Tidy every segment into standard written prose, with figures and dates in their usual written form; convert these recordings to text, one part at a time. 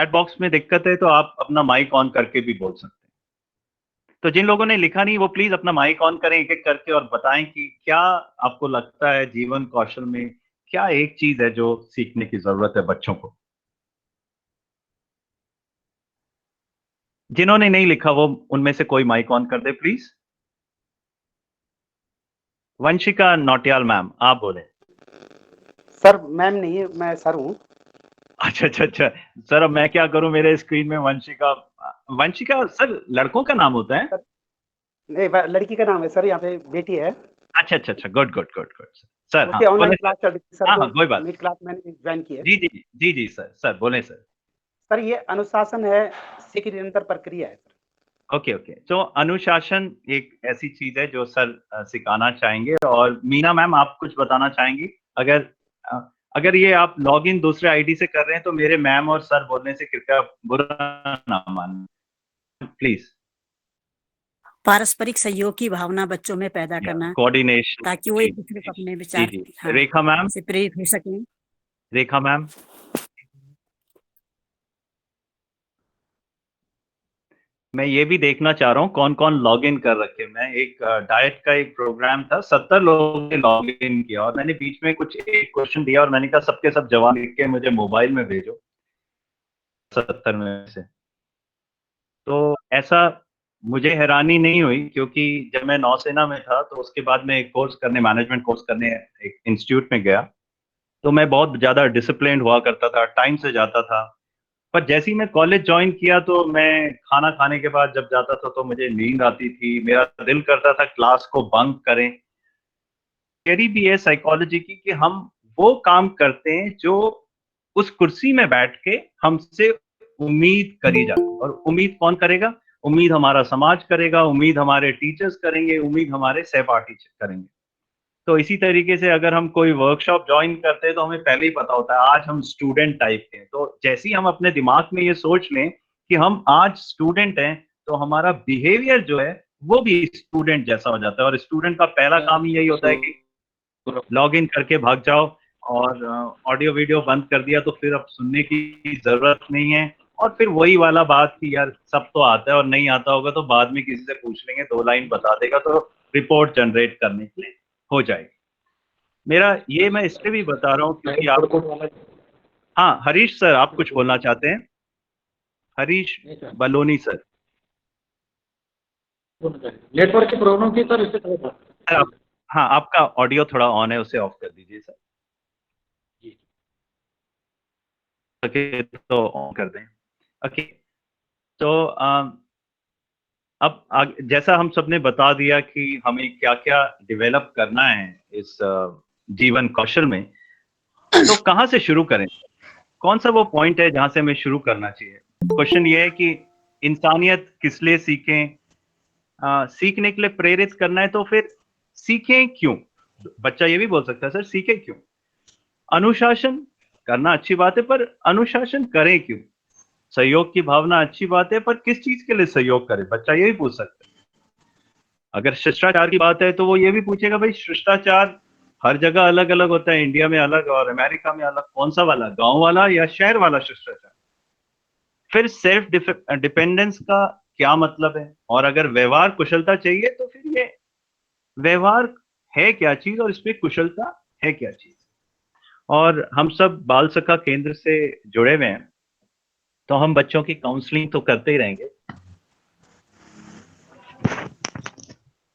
Chat box में दिक्कत है तो आप अपना माइक ऑन करके भी बोल सकते हैं। तो जिन लोगों ने लिखा नहीं वो प्लीज अपना माइक ऑन करें एक एक करके और बताएं कि क्या आपको लगता है जीवन कौशल में क्या एक चीज है जो सीखने की जरूरत है बच्चों को। जिन्होंने नहीं लिखा वो उनमें से कोई माइक ऑन कर दे प्लीज। वंशिका नौटियाल मैम आप बोले। सर मैम नहीं है, मैं सर हूँ। अच्छा अच्छा अच्छा। सर अब मैं क्या करूं मेरे स्क्रीन में वंशिका। वंशिका सर लड़कों का नाम होता है। नहीं, लड़की का नाम है सर, यहाँ पे बेटी है। अच्छा अच्छा अच्छा good good good good sir. हाँ उसकी ऑनलाइन बोले क्लास सर। चल रही थी सर, हाँ तो हाँ कोई बात। मीट क्लास मैंने ज्वाइन की है। जी जी जी जी सर सर बोले सर। सर ये अनुशासन है, सीख निरंतर प्रक्रिया है सर। ओके ओके तो अनुशासन एक ऐसी चीज है जो सर सिखाना चाहेंगे। और मीना मैम आप कुछ बताना चाहेंगी। अगर अ, अगर ये आप लॉग इन दूसरे आईडी से कर रहे हैं तो मेरे मैम और सर बोलने से कृपया बुरा ना मानना प्लीज। पारस्परिक सहयोग की भावना बच्चों में पैदा करना, कोऑर्डिनेशन। ताकि वो जी एक दूसरे को अपने जी विचार जी। हाँ, रेखा मैम। से प्रेरित हो सकें। रेखा मैम। मैं ये भी देखना चाह रहा हूँ कौन कौन लॉग इन कर रखे। मैं एक डाइट का एक प्रोग्राम था 70 लोगों ने लॉग इन किया और मैंने बीच में कुछ एक क्वेश्चन दिया और मैंने कहा सबके सब जवाब लिख के मुझे मोबाइल में भेजो 70 में से। तो ऐसा मुझे हैरानी नहीं हुई क्योंकि जब मैं नौसेना में था तो उसके बाद मैं एक कोर्स करने मैनेजमेंट कोर्स करने एक इंस्टीट्यूट में गया। तो मैं बहुत ज्यादा डिसिप्लिन हुआ करता था टाइम से जाता था। पर जैसे ही मैं कॉलेज ज्वाइन किया तो मैं खाना खाने के बाद जब जाता था तो मुझे नींद आती थी मेरा दिल करता था क्लास को बंक करें। थियरी भी है साइकोलॉजी की कि हम वो काम करते हैं जो उस कुर्सी में बैठ के हमसे उम्मीद करी जाती है। और उम्मीद कौन करेगा। उम्मीद हमारा समाज करेगा उम्मीद हमारे टीचर्स करेंगे उम्मीद हमारे सहपाठी करेंगे। तो इसी तरीके से अगर हम कोई वर्कशॉप ज्वाइन करते हैं तो हमें पहले ही पता होता है आज हम स्टूडेंट टाइप के हैं। तो जैसे ही हम अपने दिमाग में ये सोच लें कि हम आज स्टूडेंट हैं तो हमारा बिहेवियर जो है वो भी स्टूडेंट जैसा हो जाता है। और स्टूडेंट का पहला काम ही यही होता है कि लॉग इन करके भाग जाओ और ऑडियो वीडियो बंद कर दिया तो फिर अब सुनने की जरूरत नहीं है। और फिर वही वाला बात कि यार सब तो आता है और नहीं आता होगा तो बाद में किसी से पूछ लेंगे 2 लाइन बता देगा तो रिपोर्ट जनरेट करने के लिए हो जाएगी। मेरा ये मैं इसलिए भी बता रहा हूँ क्योंकि आप। हाँ हरीश सर आप कुछ बोलना चाहते हैं। हरीश बलोनी सर। नेटवर्क की प्रॉब्लम थी सर, इससे थोड़ा सर आप। हाँ आपका ऑडियो थोड़ा ऑन है उसे ऑफ कर दीजिए सर। ओके तो ऑन कर दें। ओके तो अब जैसा हम सबने बता दिया कि हमें क्या क्या डेवलप करना है इस जीवन कौशल में। तो कहाँ से शुरू करें। कौन सा वो पॉइंट है जहां से हमें शुरू करना चाहिए। क्वेश्चन ये है कि इंसानियत किस लिए सीखें। सीखने के लिए प्रेरित करना है तो फिर सीखें क्यों। बच्चा ये भी बोल सकता है सर सीखें क्यों। अनुशासन करना अच्छी बात है पर अनुशासन करें क्यों। सहयोग की भावना अच्छी बात है पर किस चीज के लिए सहयोग करें बच्चा ये भी पूछ सकता है। अगर शिष्टाचार की बात है तो वो ये भी पूछेगा भाई शिष्टाचार हर जगह अलग अलग होता है इंडिया में अलग और अमेरिका में अलग कौन सा वाला गांव वाला या शहर वाला शिष्टाचार। फिर सेल्फ डिपेंडेंस का क्या मतलब है। और अगर व्यवहार कुशलता चाहिए तो फिर ये व्यवहार है क्या चीज और इसमें कुशलता है क्या चीज। और हम सब बाल सखा केंद्र से जुड़े हुए हैं तो हम बच्चों की काउंसलिंग तो करते ही रहेंगे।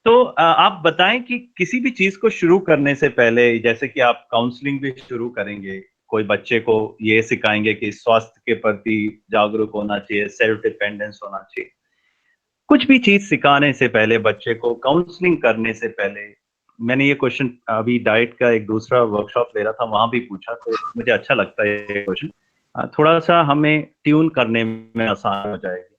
तो आप बताएं कि किसी भी चीज को शुरू करने से पहले जैसे कि आप काउंसलिंग भी शुरू करेंगे कोई बच्चे को ये सिखाएंगे कि स्वास्थ्य के प्रति जागरूक होना चाहिए सेल्फ डिपेंडेंस होना चाहिए। कुछ भी चीज सिखाने से पहले बच्चे को काउंसलिंग करने से पहले मैंने ये क्वेश्चन अभी डाइट का एक दूसरा वर्कशॉप ले रहा था वहां भी पूछा तो मुझे अच्छा लगता है ये क्वेश्चन। थोड़ा सा हमें ट्यून करने में आसान हो जाएगी।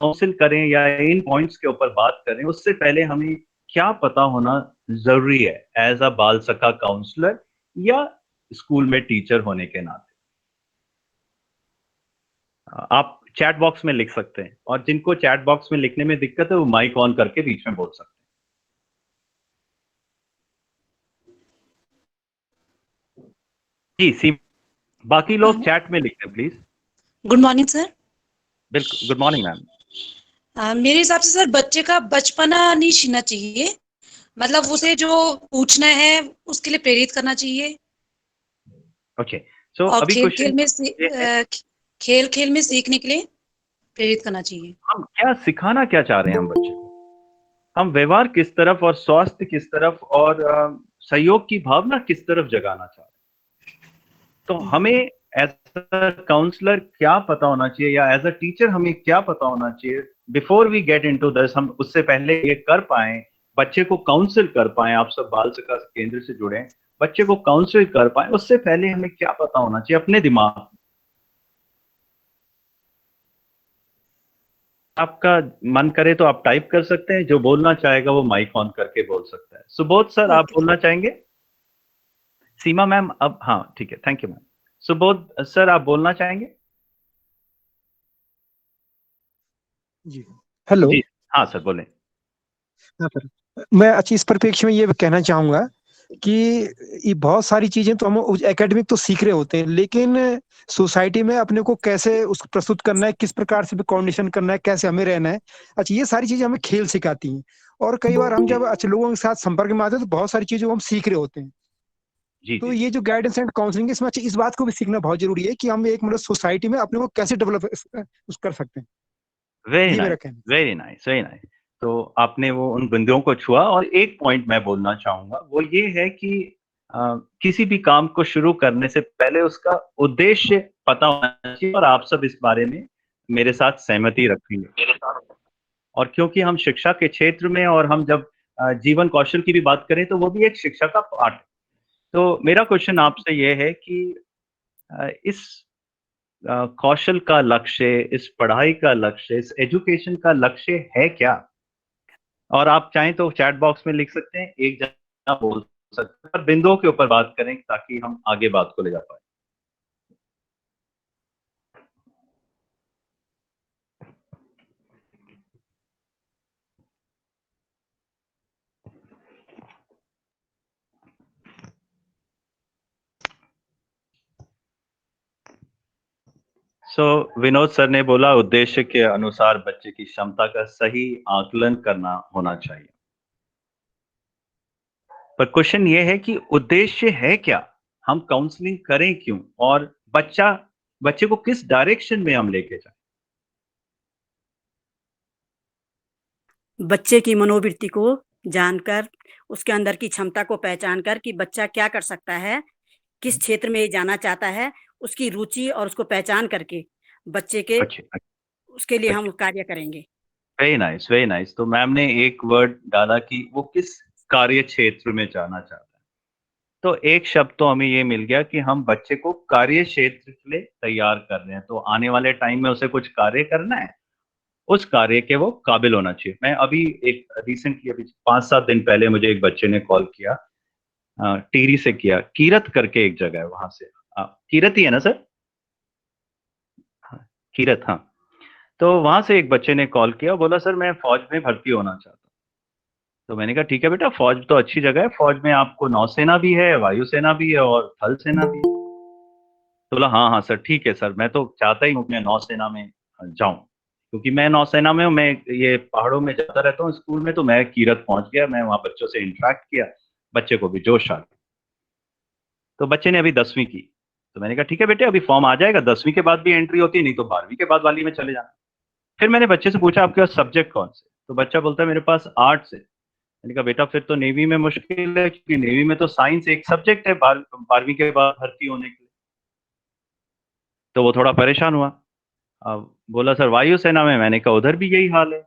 काउंसिल करें या इन पॉइंट्स के ऊपर बात करें उससे पहले हमें क्या पता होना जरूरी है एज अ बाल सखा काउंसलर या स्कूल में टीचर होने के नाते। आप चैट बॉक्स में लिख सकते हैं और जिनको चैट बॉक्स में लिखने में दिक्कत है वो माइक ऑन करके बीच में बोल सकते हैं। जी सी बाकी लोग चैट में लिखें प्लीज। Good morning sir. बिल्कुल, गुड मॉर्निंग मैम। मेरे हिसाब से सर बच्चे का बचपना नहीं छीनना चाहिए, मतलब उसे जो पूछना है उसके लिए प्रेरित करना चाहिए। ओके, सो और अभी क्वेश्चन ये है, खेल खेल में सीखने के लिए प्रेरित करना चाहिए। हम क्या सिखाना क्या चाह रहे हैं हम बच्चे को, हम व्यवहार किस तरफ और स्वास्थ्य किस तरफ और सहयोग की भावना किस तरफ जगाना चाह रहे हैं। तो हमें एज अ काउंसलर क्या पता होना चाहिए या एज अ टीचर हमें क्या पता होना चाहिए before we get into this, हम उससे पहले ये कर पाए, बच्चे को काउंसिल कर पाए। आप सब बाल विकास केंद्र से जुड़े, बच्चे को काउंसिल कर पाए, उससे पहले हमें क्या पता होना चाहिए अपने दिमाग में। आपका मन करे तो आप टाइप कर सकते हैं, जो बोलना चाहेगा वो माइक ऑन करके बोल सकता है। सुबोध सर, आप बोलना चाहेंगे? सीमा मैम, अब हाँ ठीक है, thank you ma'am. Subodh sir, आप बोलना चाहेंगे? जी, हेलो। जी हाँ सर, बोलें। हाँ सर, मैं अच्छी इस परिप्रेक्ष्य में ये कहना चाहूंगा कि ये बहुत सारी चीजें तो हम एकेडमिक तो सीख रहे होते हैं, लेकिन सोसाइटी में अपने को कैसे उसको प्रस्तुत करना है, किस प्रकार से कंडीशन करना है, कैसे हमें रहना है, अच्छा ये सारी चीजें हमें खेल सिखाती हैं। और कई बार हम जब अच्छे लोगों के साथ संपर्क में आते हैं तो बहुत सारी चीजें हम सीख रहे होते हैं। जी तो जी, ये जो गाइडेंस एंड काउंसलिंग, इसमें अच्छी इस बात को भी सीखना बहुत जरूरी है कि हम एक मतलब सोसाइटी में अपने को कैसे डेवलप कर सकते हैं। वेरी ये मेरा नाइस, कहना है। Very nice, very nice. तो आपने वो उन बिंदुओं को छुआ, और एक पॉइंट मैं बोलना चाहूंगा, वो ये है कि किसी भी काम को शुरू करने से पहले उसका उद्देश्य पता होना चाहिए, और आप सब इस बारे में मेरे साथ सहमति रखेंगे। और क्योंकि हम शिक्षा के क्षेत्र में, और हम जब जीवन कौशल की भी बात करें तो वो भी एक शिक्षा का पार्ट है। तो मेरा क्वेश्चन आपसे ये है कि इस कौशल का लक्ष्य, इस पढ़ाई का लक्ष्य, इस एजुकेशन का लक्ष्य है क्या? और आप चाहें तो चैट बॉक्स में लिख सकते हैं, एक जना बोल सकते हैं, पर बिंदुओं के ऊपर बात करें ताकि हम आगे बात को ले जा पाए। विनोद सर ने बोला उद्देश्य के अनुसार बच्चे की क्षमता का सही आकलन करना होना चाहिए। पर क्वेश्चन ये है कि उद्देश्य है क्या, हम काउंसलिंग करें क्यों, और बच्चे को किस डायरेक्शन में हम लेके जाएं। बच्चे की मनोवृत्ति को जानकर, उसके अंदर की क्षमता को पहचान कर कि बच्चा क्या कर सकता है, किस क्षेत्र में जाना चाहता है, उसकी रुचि और उसको पहचान करके बच्चे के अच्छा, उसके लिए हम अच्छा, कार्य करेंगे। Very nice, very nice. तो मैम ने एक वर्ड डाला कि वो किस कार्य क्षेत्र में जाना चाहता है। तो एक शब्द तो हमें ये मिल गया कि हम बच्चे को कार्य क्षेत्र के लिए तैयार कर रहे हैं। तो आने वाले टाइम में उसे कुछ कार्य करना है, उस कार्य के वो काबिल होना चाहिए। मैं अभी एक रिसेंटली, अभी 5-7 दिन पहले मुझे एक बच्चे ने कॉल किया, टिहरी से किया, कीरत करके एक जगह है वहां से। कीरत ही है ना सर? हाँ, कीरत, हाँ। तो वहां से एक बच्चे ने कॉल किया, बोला सर मैं फौज में भर्ती होना चाहता हूँ। तो मैंने कहा ठीक है बेटा, फौज तो अच्छी जगह है, फौज में आपको नौसेना भी है, वायुसेना भी है और थल सेना भी है। तो बोला हाँ हाँ सर, ठीक है सर, मैं तो चाहता ही हूँ मैं नौसेना में जाऊं, क्योंकि मैं नौसेना में हूँ, मैं ये पहाड़ों में जाता रहता हूँ स्कूल में। तो मैं कीरत पहुंच गया, मैं वहाँ बच्चों से इंटरेक्ट किया, बच्चे को भी जोश आ गया। तो बच्चे ने अभी 10वीं की। तो मैंने कहा ठीक है बेटे, अभी फॉर्म आ जाएगा, 10वीं के बाद भी एंट्री होती है, नहीं तो 12वीं के बाद वाली में चले जाना। फिर मैंने बच्चे से पूछा आपके पास सब्जेक्ट कौन से, तो बच्चा बोलता है मेरे पास आर्ट्स है। मैंने कहा बेटा फिर तो नेवी में मुश्किल है, क्योंकि नेवी में तो साइंस एक सब्जेक्ट है 12वीं के बाद भर्ती होने के लिए। तो वो थोड़ा परेशान हुआ। अब बोला सर वायुसेना में, मैंने कहा उधर भी यही हाल है।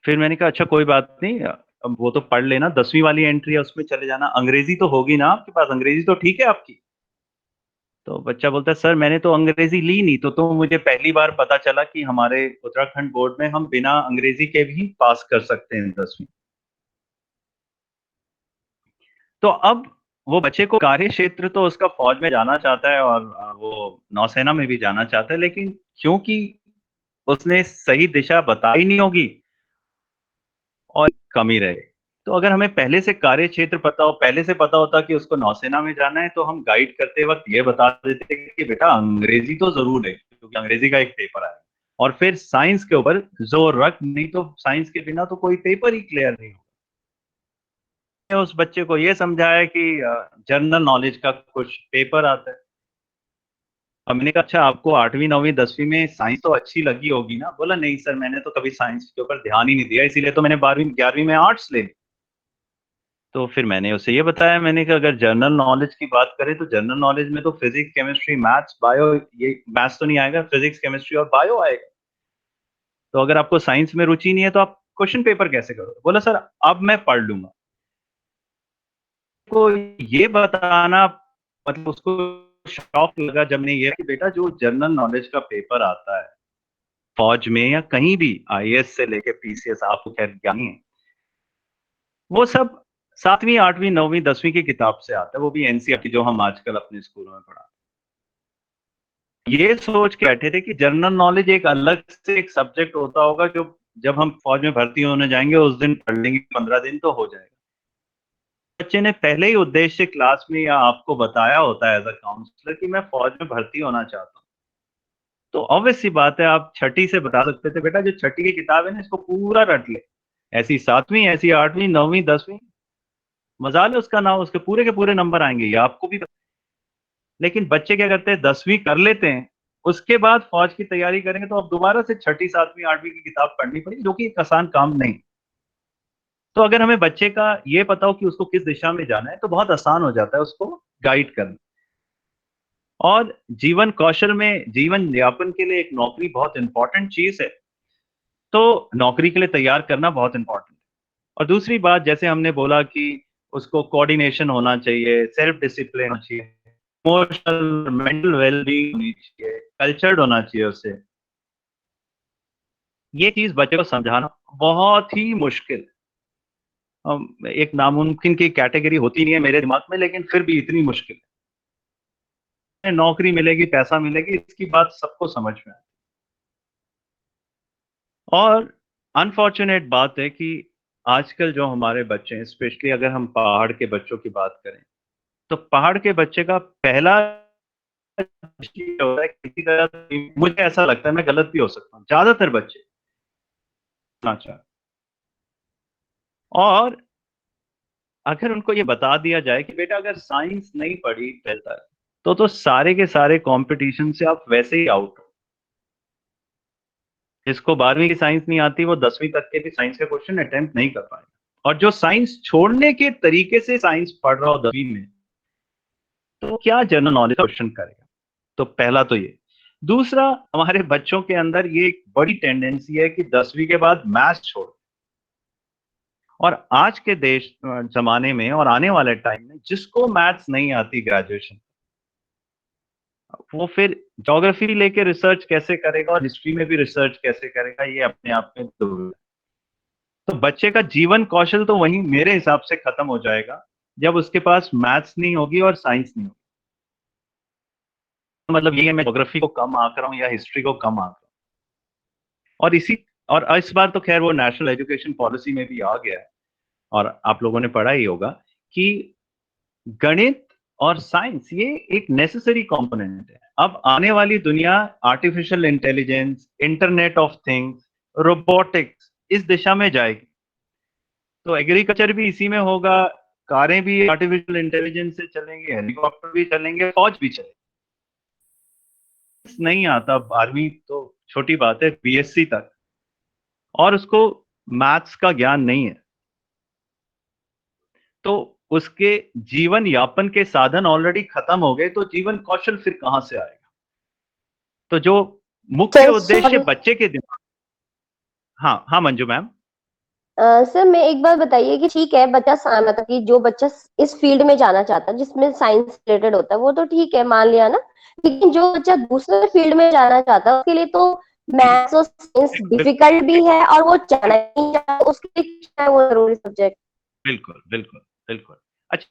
फिर मैंने कहा अच्छा कोई बात नहीं, अब वो तो पढ़ लेना, 10वीं वाली एंट्री है उसमें चले जाना, अंग्रेजी तो होगी ना आपके पास, अंग्रेजी तो ठीक है आपकी। तो बच्चा बोलता है सर मैंने तो अंग्रेजी ली नहीं, तो मुझे पहली बार पता चला कि हमारे उत्तराखंड बोर्ड में हम बिना अंग्रेजी के भी पास कर सकते हैं 10वीं। तो अब वो बच्चे को कार्य क्षेत्र तो उसका फौज में जाना चाहता है, और वो नौसेना में भी जाना चाहता है, लेकिन क्योंकि उसने सही दिशा बताई नहीं होगी और कमी रहे, तो अगर हमें पहले से कार्य क्षेत्र पता हो, पहले से पता होता कि उसको नौसेना में जाना है, तो हम गाइड करते वक्त ये बता देते कि बेटा अंग्रेजी तो जरूर है, क्योंकि अंग्रेजी का एक पेपर आया, और फिर साइंस के ऊपर जोर रख, नहीं तो साइंस के बिना तो कोई पेपर ही क्लियर नहीं हो। उस बच्चे को ये समझाया कि जनरल नॉलेज का कुछ पेपर आता है। अब मैंने कहा अच्छा आपको 8वीं 9वीं 10वीं में साइंस तो अच्छी लगी होगी ना? बोला नहीं सर, मैंने तो कभी साइंस के ऊपर ध्यान ही नहीं दिया, इसीलिए तो मैंने 12वीं 11वीं में आर्ट्स ले ली। तो फिर मैंने उसे ये बताया, मैंने कहा अगर जनरल नॉलेज की बात करें तो जनरल नॉलेज में तो फिजिक्स, केमिस्ट्री, मैथ्स, बायो, ये मैथ्स तो नहीं आएगा, फिजिक्स, केमिस्ट्री और बायो आएगा। तो अगर आपको साइंस में रुचि नहीं है तो आप क्वेश्चन पेपर कैसे करोगे? बोला सर अब मैं पढ़ लूंगा। को ये बताना, मतलब उसको शौक लगा जब मैंने ये कि बेटा जो जनरल नॉलेज का पेपर आता है फौज में या कहीं भी, आईएएस से लेके पीसीएस, आपको खैर ज्ञानी है, वो सब 7वीं 8वीं 9वीं 10वीं की किताब से आता है, वो भी एनसीईआरटी जो हम आजकल अपने स्कूलों में पढ़ा। ये सोच के बैठे थे कि जनरल नॉलेज एक अलग से एक सब्जेक्ट होता होगा जो जब हम फौज में भर्ती होने जाएंगे उस दिन पढ़ लेंगे, 15 दिन तो हो जाएगा। बच्चे ने पहले ही उद्देश्य क्लास में या आपको बताया होता है एज अ काउंसलर कि मैं फौज में भर्ती होना चाहता हूँ, तो ऑब्वियस सी बात है आप छठी से बता सकते थे बेटा जो छठी की किताब है ना इसको पूरा रट ले, ऐसी 7वीं, ऐसी 8वीं 9वीं 10वीं, मजाल है उसका नाम, उसके पूरे के पूरे नंबर आएंगे, ये आपको भी। लेकिन बच्चे क्या करते हैं 10वीं कर लेते हैं, उसके बाद फौज की तैयारी करेंगे तो अब दोबारा से छठी 7वीं 8वीं की किताब पढ़नी पड़ेगी, जो कि एक आसान काम नहीं। तो अगर हमें बच्चे का ये पता हो कि उसको किस दिशा में जाना है तो बहुत आसान हो जाता है उसको गाइड करना। और जीवन कौशल में जीवन यापन के लिए एक नौकरी बहुत इंपॉर्टेंट चीज है, तो नौकरी के लिए तैयार करना बहुत इंपॉर्टेंट है। और दूसरी बात, जैसे हमने बोला कि उसको कोऑर्डिनेशन होना चाहिए, सेल्फ डिसिप्लिन होना चाहिए, इमोशनल मेंटल वेलबींग होनी चाहिए, कल्चर्ड होना चाहिए उसे। ये चीज बच्चे को समझाना बहुत ही मुश्किल है। एक नामुमकिन की कैटेगरी होती नहीं है मेरे दिमाग में, लेकिन फिर भी इतनी मुश्किल है। नौकरी मिलेगी, पैसा मिलेगी, इसकी बात सबको समझ में आए। और अनफॉर्चुनेट बात है कि आजकल जो हमारे बच्चे हैं, स्पेशली अगर हम पहाड़ के बच्चों की बात करें, तो पहाड़ के बच्चे का पहला होता है किसी तरह, मुझे ऐसा लगता है, मैं गलत भी हो सकता हूँ, ज्यादातर बच्चे अच्छा, और अगर उनको ये बता दिया जाए कि बेटा अगर साइंस नहीं पढ़ी 12th तक तो सारे के सारे कंपटीशन से आप वैसे ही आउट हो। जिसको 12वीं की साइंस नहीं आती वो 10वीं तक के भी साइंस के क्वेश्चन अटेम्प्ट नहीं कर पाएगा। और जो साइंस छोड़ने के तरीके से साइंस पढ़ रहा हो 10वीं में, तो क्या जनरल नॉलेज क्वेश्चन करेगा? तो पहला तो ये। दूसरा, हमारे बच्चों के अंदर ये एक बड़ी टेंडेंसी है कि 10वीं के बाद मैथ्स छोड़, और आज के देश जमाने में और आने वाले टाइम में जिसको मैथ्स नहीं आती ग्रेजुएशन, वो फिर ज्योग्राफी लेके रिसर्च कैसे करेगा और हिस्ट्री में भी रिसर्च कैसे करेगा, ये अपने आप में दुविधा। तो बच्चे का जीवन कौशल तो वहीं मेरे हिसाब से खत्म हो जाएगा जब उसके पास मैथ्स नहीं होगी और साइंस नहीं होगी। मतलब ये है, मैं ज्योग्राफी को कम आंक रहा हूँ या हिस्ट्री को कम आंक रहा हूँ। और इस बार तो खैर वो नेशनल एजुकेशन पॉलिसी में भी आ गया है, और आप लोगों ने पढ़ा ही होगा कि गणित और साइंस ये एक नेसेसरी कंपोनेंट है। अब आने वाली दुनिया artificial intelligence, internet of things, robotics, इस दिशा में जाएगी। तो एग्रीकल्चर भी इसी में होगा, कारें भी आर्टिफिशियल इंटेलिजेंस से चलेंगे, हेलीकॉप्टर भी चलेंगे, फौज भी चलेगी। नहीं आता 12वीं तो छोटी बात है, बीएससी तक, और उसको मैथ्स का ज्ञान नहीं है, तो उसके जीवन यापन के साधन ऑलरेडी खत्म हो गए, तो जीवन कौशल फिर कहां से आएगा? तो जो मुख्य उद्देश्य बच्चे के दिमाग। हाँ हाँ मंजू मैम। सर मैं एक बात बताइए कि ठीक है बच्चा मतलब कि जो बच्चा इस फील्ड में जाना चाहता है जिसमें साइंस रिलेटेड होता है वो तो ठीक है मान लिया ना, लेकिन जो बच्चा दूसरे फील्ड में जाना चाहता है उसके लिए तो मैथ्स और साइंस डिफिकल्ट भी है और वो जाना ही चाहता, उसके लिए क्या है वो जरूरी सब्जेक्ट? बिल्कुल बिल्कुल बिल्कुल। अच्छा,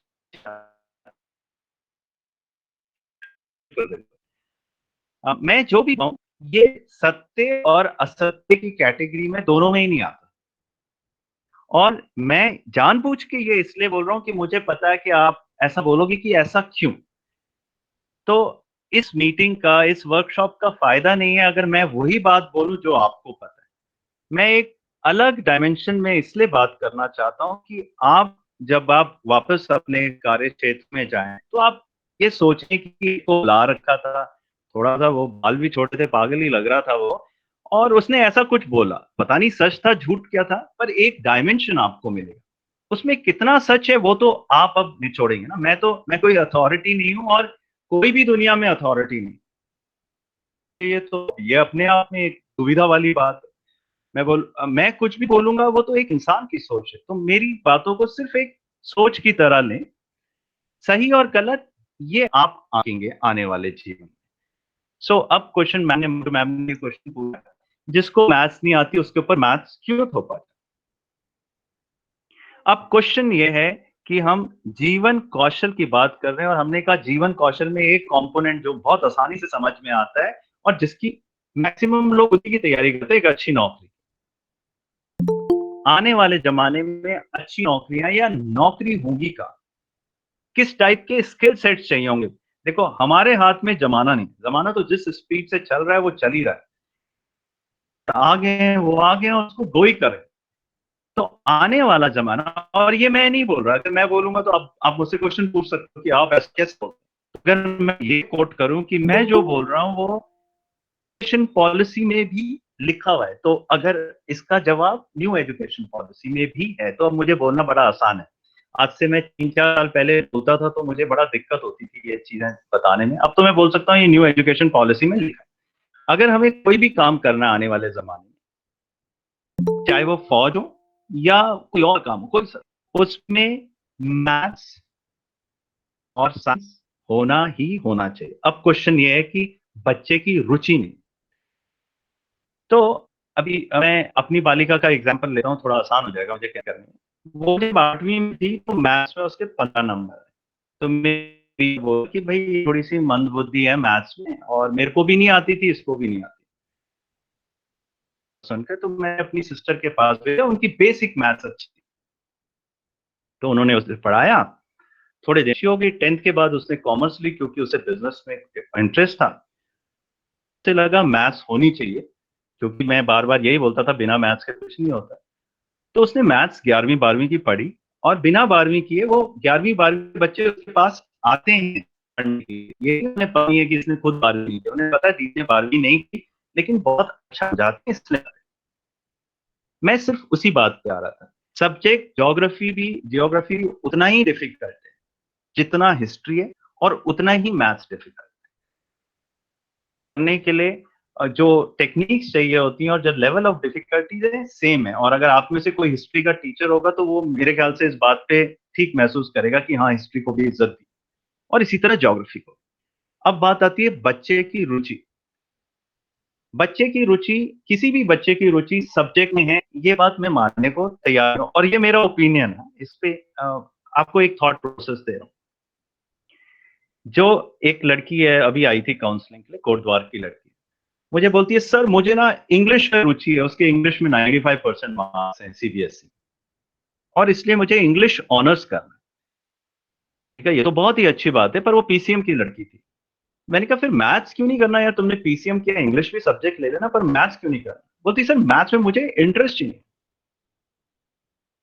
मैं जो भी कहूँ ये सत्य और असत्य की कैटेगरी में दोनों में ही नहीं आता। और मैं जानबूझ के ये इसलिए बोल रहा हूँ कि मुझे पता है कि आप ऐसा बोलोगे कि ऐसा क्यों? तो इस मीटिंग का, इस वर्कशॉप का फ़ायदा नहीं है अगर मैं वही बात बोलूँ जो आपको पता है। मैं एक अलग डायमेंशन में इसलिए बात करना चाहता हूँ कि आप जब आप वापस अपने कार्य क्षेत्र में जाएँ, तो आप ये सोचें कि इसको बुला रखा था, थोड़ा-सा वो बाल भी छोटे थे, पागल ही लग रहा था वो और उसने ऐसा कुछ बोला, पता नहीं सच था, झूठ क्या था, पर एक डायमेंशन आपको मिलेगा। उसमें कितना सच है वो तो आप अब निचोड़ेंगे ना, मैं कोई अथॉरिटी नहीं हूँ और कोई भी दुनिया में अथॉरिटी नहीं। ये अपने आप में एक दुविधा वाली बात है। मैं कुछ भी बोलूँगा वो तो एक इंसान की सोच है, तो मेरी बातों को सिर्फ़ एक सोच की तरह लें, सही और गलत ये आप आंकेंगे आने वाले जीवन में। सो अब क्वेश्चन मैम ने क्वेश्चन पूछा, जिसको मैथ्स नहीं आती उसके ऊपर मैथ्स क्यों थोपा? अब क्वेश्चन ये है कि हम जीवन कौशल की बात कर रहे हैं और हमने कहा जीवन कौशल में एक कंपोनेंट जो बहुत आसानी से समझ में आता है और जिसकी मैक्सिमम लोग उसी की तैयारी करते हैं, एक अच्छी नौकरी। आने वाले ज़माने में अच्छी नौकरियाँ या नौकरी होगी का, किस टाइप के स्किल सेट्स चाहिए होंगे? देखो हमारे हाथ में ज़माना नहीं, ज़माना तो जिस स्पीड से चल रहा है वो चल ही रहा है। आ गए हैं, वो आ गए हैं और उसको गो ही करें। तो आने वाला ज़माना और ये मैं नहीं बोल रहा, अगर मैं बोलूँगा तो आप मुझसे क्वेश्चन पूछ सकते हो कि आप ऐसे कैसे बोलते हो? अगर मैं ये कोट करूँ कि मैं जो बोल रहा हूँ वो एजुकेशन पॉलिसी में भी लिखा हुआ है, तो अगर इसका जवाब न्यू एजुकेशन पॉलिसी में भी है, तो अब मुझे बोलना बड़ा आसान है। आज से मैं 3-4 साल पहले बोलता था तो मुझे बड़ा दिक्कत होती थी ये चीज़ें बताने में। अब तो मैं बोल सकता हूँ ये न्यू एजुकेशन पॉलिसी में लिखा है। अगर हमें कोई भी काम करना है आने वाले ज़माने में, चाहे वो फ़ौज हो या कोई और काम हो, कोई सा उसमें मैथ्स और साइंस होना ही होना चाहिए। अब क्वेश्चन ये है कि बच्चे की रुचि नहीं। तो अभी मैं अपनी बालिका का एग्ज़ाम्पल लेता हूँ, थोड़ा आसान हो जाएगा मुझे क्या करने में। वो जब 8वीं में थी तो मैथ्स में उसके 15 नंबर आए। तो मेरी वो कि भई थोड़ी-सी मंदबुद्धि है मैथ्स में और मेरे को भी नहीं आती थी, इसको भी नहीं आती। सुनकर तो मैं अपनी सिस्टर के पास भेजा, उनकी बेसिक मैथ्स अच्छी थी। तो उन्होंने उसे पढ़ाया, थोड़े दिन अच्छी हो गई, 10th के बाद उसने कॉमर्स ली क्योंकि उसे बिज़नेस में इंटरेस्ट था। उसे लगा मैथ्स होनी चाहिए, क्योंकि मैं बार-बार यही बोलता था बिना मैथ्स के कुछ नहीं होता। तो उसने मैथ्स 11वीं-12वीं की पढ़ी और बिना 12वीं किए वो 11वीं-12वीं बच्चे उसके पास आते हैं पढ़ने के लिए। ये उन्हें पता नहीं है कि इसने खुद 12वीं की, उन्हें पता है दीदी ने 12वीं नहीं की, लेकिन बहुत अच्छा समझाते हैं इसलिए। मैं सिर्फ़ उसी बात पे आ रहा था। सब्जेक्ट ज्योग्राफी उतना ही डिफ़िकल्ट है, जितना हिस्ट्री है और उतना ही मैथ्स डिफ़िकल्ट है। करने के लिए जो टेक्निक्स चाहिए होती हैं और जो लेवल ऑफ डिफिकल्टीज है सेम है और अगर आप में से कोई हिस्ट्री का टीचर होगा तो वो मेरे ख्याल से इस बात पे ठीक महसूस करेगा कि हाँ हिस्ट्री को भी इज्जत दी और इसी तरह ज्योग्राफी को। अब बात आती है बच्चे की रुचि। बच्चे की रुचि, किसी भी बच्चे की रुचि सब्जेक्ट में है, ये बात मैं मानने को तैयार हूँ और ये मेरा ओपिनियन है। इस पे आपको एक थॉट प्रोसेस दे रहा हूँ। जो एक लड़की है अभी आई थी काउंसलिंग के लिए, कोटद्वार की लड़की, मुझे बोलती है सर मुझे ना इंग्लिश में रुचि है, उसके इंग्लिश में 95% मार्क्स हैं सीबीएसई और इसलिए मुझे इंग्लिश ऑनर्स करना है। ठीक है, ये तो बहुत ही अच्छी बात है, पर वो पीसीएम की लड़की थी। मैंने कहा फिर मैथ्स क्यों नहीं करना यार, तुमने पीसीएम किया, इंग्लिश भी सब्जेक्ट ले लेना, पर मैथ्स क्यों नहीं करना? बोलती सर मैथ्स में मुझे इंटरेस्ट ही नहीं।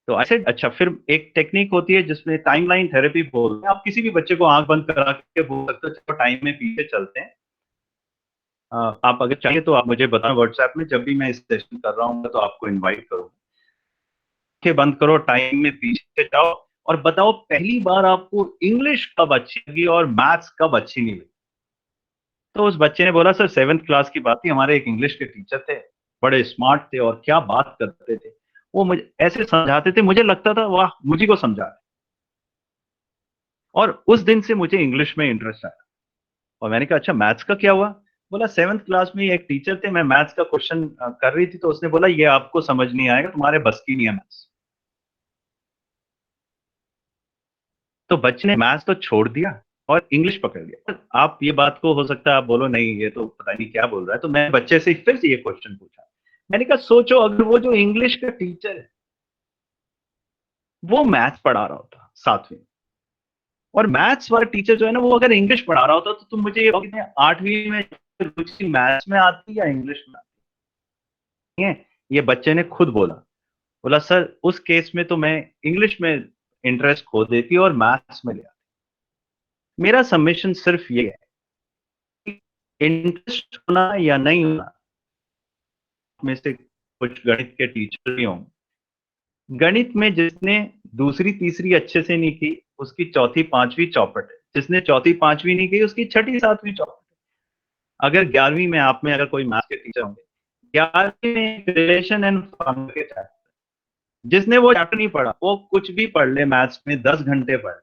तो आई सेड अच्छा, फिर एक टेक्निक होती है जिसमें टाइमलाइन थेरेपी बोलते हैं। आप किसी भी बच्चे को आंख बंद करा के बोल सकते हो चलो टाइम में पीछे चलते हैं। आप अगर चाहिए तो आप मुझे बताएं व्हाट्सएप में, जब भी मैं इस सेशन कर रहा हूँ तो आपको इनवाइट करूँगा। आंखें बंद करो, टाइम में पीछे जाओ और बताओ पहली बार आपको इंग्लिश कब अच्छी लगी और मैथ्स कब अच्छी नहीं लगी। तो उस बच्चे ने बोला सर 7th क्लास की बात थी, हमारे एक इंग्लिश के टीचर थे, बड़े स्मार्ट थे और क्या बात करते थे, वो मुझे ऐसे समझाते थे, मुझे लगता था वाह मुझी को समझा रहे। और उस दिन से मुझे इंग्लिश में इंटरेस्ट आया और मैंने कहा अच्छा मैथ्स का क्या हुआ? बोला 7th क्लास में एक टीचर थे, मैं मैथ्स का क्वेश्चन कर रही थी तो उसने बोला ये आपको समझ नहीं आएगा, तुम्हारे बस की नहीं है मैथ्स। तो बच्चे ने मैथ्स तो छोड़ दिया और इंग्लिश पकड़ लिया। आप ये बात को हो सकता है आप बोलो नहीं ये तो पता नहीं क्या बोल रहा है, तो मैं बच्चे से फिर से ये क्वेश्चन पूछा। मैंने कहा सोचो अगर वो जो इंग्लिश का टीचर है वो मैथ्स पढ़ा रहा होता 7वीं, और मैथ्स वाला टीचर जो है ना, वो अगर इंग्लिश पढ़ा रहा होता तो तुम मुझे ये बताओ कि 8वीं में रुचि मैथ्स में आती या इंग्लिश में आती है? ये बच्चे ने खुद बोला सर उस केस में तो मैं इंग्लिश में इंटरेस्ट खो देती और मैथ्स में ले आती। मेरा सबमिशन सिर्फ ये है कि इंटरेस्ट होना या नहीं होना, में से कुछ गणित के टीचर भी होंगे, गणित में जिसने दूसरी तीसरी अच्छे से नहीं की उसकी चौथी पांचवी चौपट है, जिसने चौथी पांचवी नहीं की उसकी छठी सातवीं चौपट है। अगर 11वीं में आप में अगर कोई मैथ के टीचर होंगे, 11वीं में रिलेशन एंड फंक्शन के चैप्टर, जिसने वो चैप्टर नहीं पढ़ा वो कुछ भी पढ़ ले मैथ्स में 10 घंटे पढ़ ले,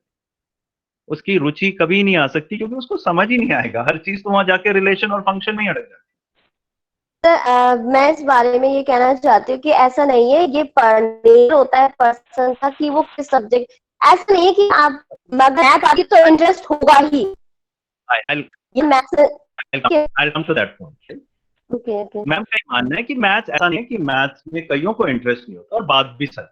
उसकी रुचि कभी नहीं आ सकती, क्योंकि उसको समझ ही नहीं आएगा। हर चीज तो वहां जाके रिलेशन और फंक्शन में ही अटक जाती है। मैं इस बारे में ये कहना चाहती हूँ कि ऐसा नहीं है, ये पढ़ने होता है पर्सन का कि वो किस सब्जेक्ट, ऐसा नहीं है कि आप मैथ आती तो इंटरेस्ट होगा ही। ये maths I'll come to that point. Okay ma'am का मानना है कि मैथ्स ऐसा नहीं है कि मैथ्स में कईयों को इंटरेस्ट नहीं होता, और बात भी सच है।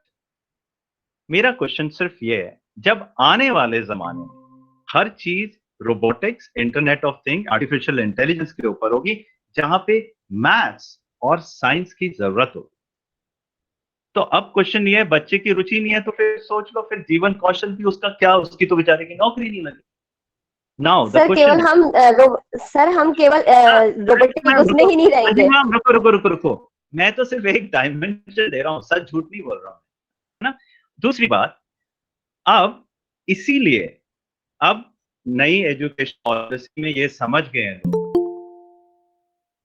मेरा क्वेश्चन सिर्फ ये है, जब आने वाले जमाने में हर चीज robotics, internet of thing, artificial intelligence के ऊपर होगी, जहां पे मैथ्स और साइंस की जरूरत होगी, तो अब क्वेश्चन ये है, बच्चे की रुचि नहीं है तो फिर सोच लो, फिर जीवन कौशल भी उसका क्या, उसकी तो बेचारे की नौकरी नहीं लगी। नाउ द क्वेश्चन, सर हम केवल रोबोटिक उसमें ही नहीं रहेंगे। मैम रुको, मैं तो सिर्फ एक डायमेंशन दे रहा हूँ, सच झूठ नहीं बोल रहा हूँ, है ना। दूसरी बात, अब इसीलिए अब नई एजुकेशन पॉलिसी में ये समझ गए हैं,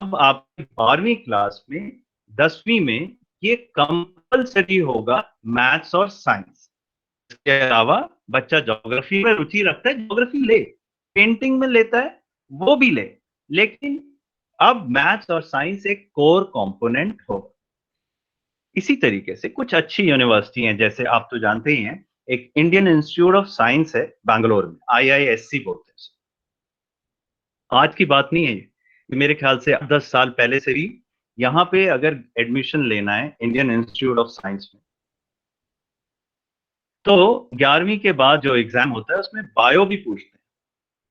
अब आप 12वीं क्लास में 10वीं में ये कंपलसरी होगा मैथ्स और साइंस। इसके अलावा बच्चा ज्योग्राफी में रुचि रखता है, ज्योग्राफी ले, पेंटिंग में लेता है वो भी ले, लेकिन अब मैथ्स और साइंस एक कोर कंपोनेंट होगा। इसी तरीके से कुछ अच्छी यूनिवर्सिटी हैं, जैसे आप तो जानते ही हैं, एक इंडियन इंस्टीट्यूट ऑफ साइंस है बैंगलोर में, IISc बोलते हैं। आज की बात नहीं है ये, मेरे ख्याल से 10 साल पहले से भी यहाँ पे अगर एडमिशन लेना है इंडियन इंस्टीट्यूट ऑफ साइंस में, तो 11वीं के बाद जो एग्जाम होता है उसमें बायो भी पूछते हैं,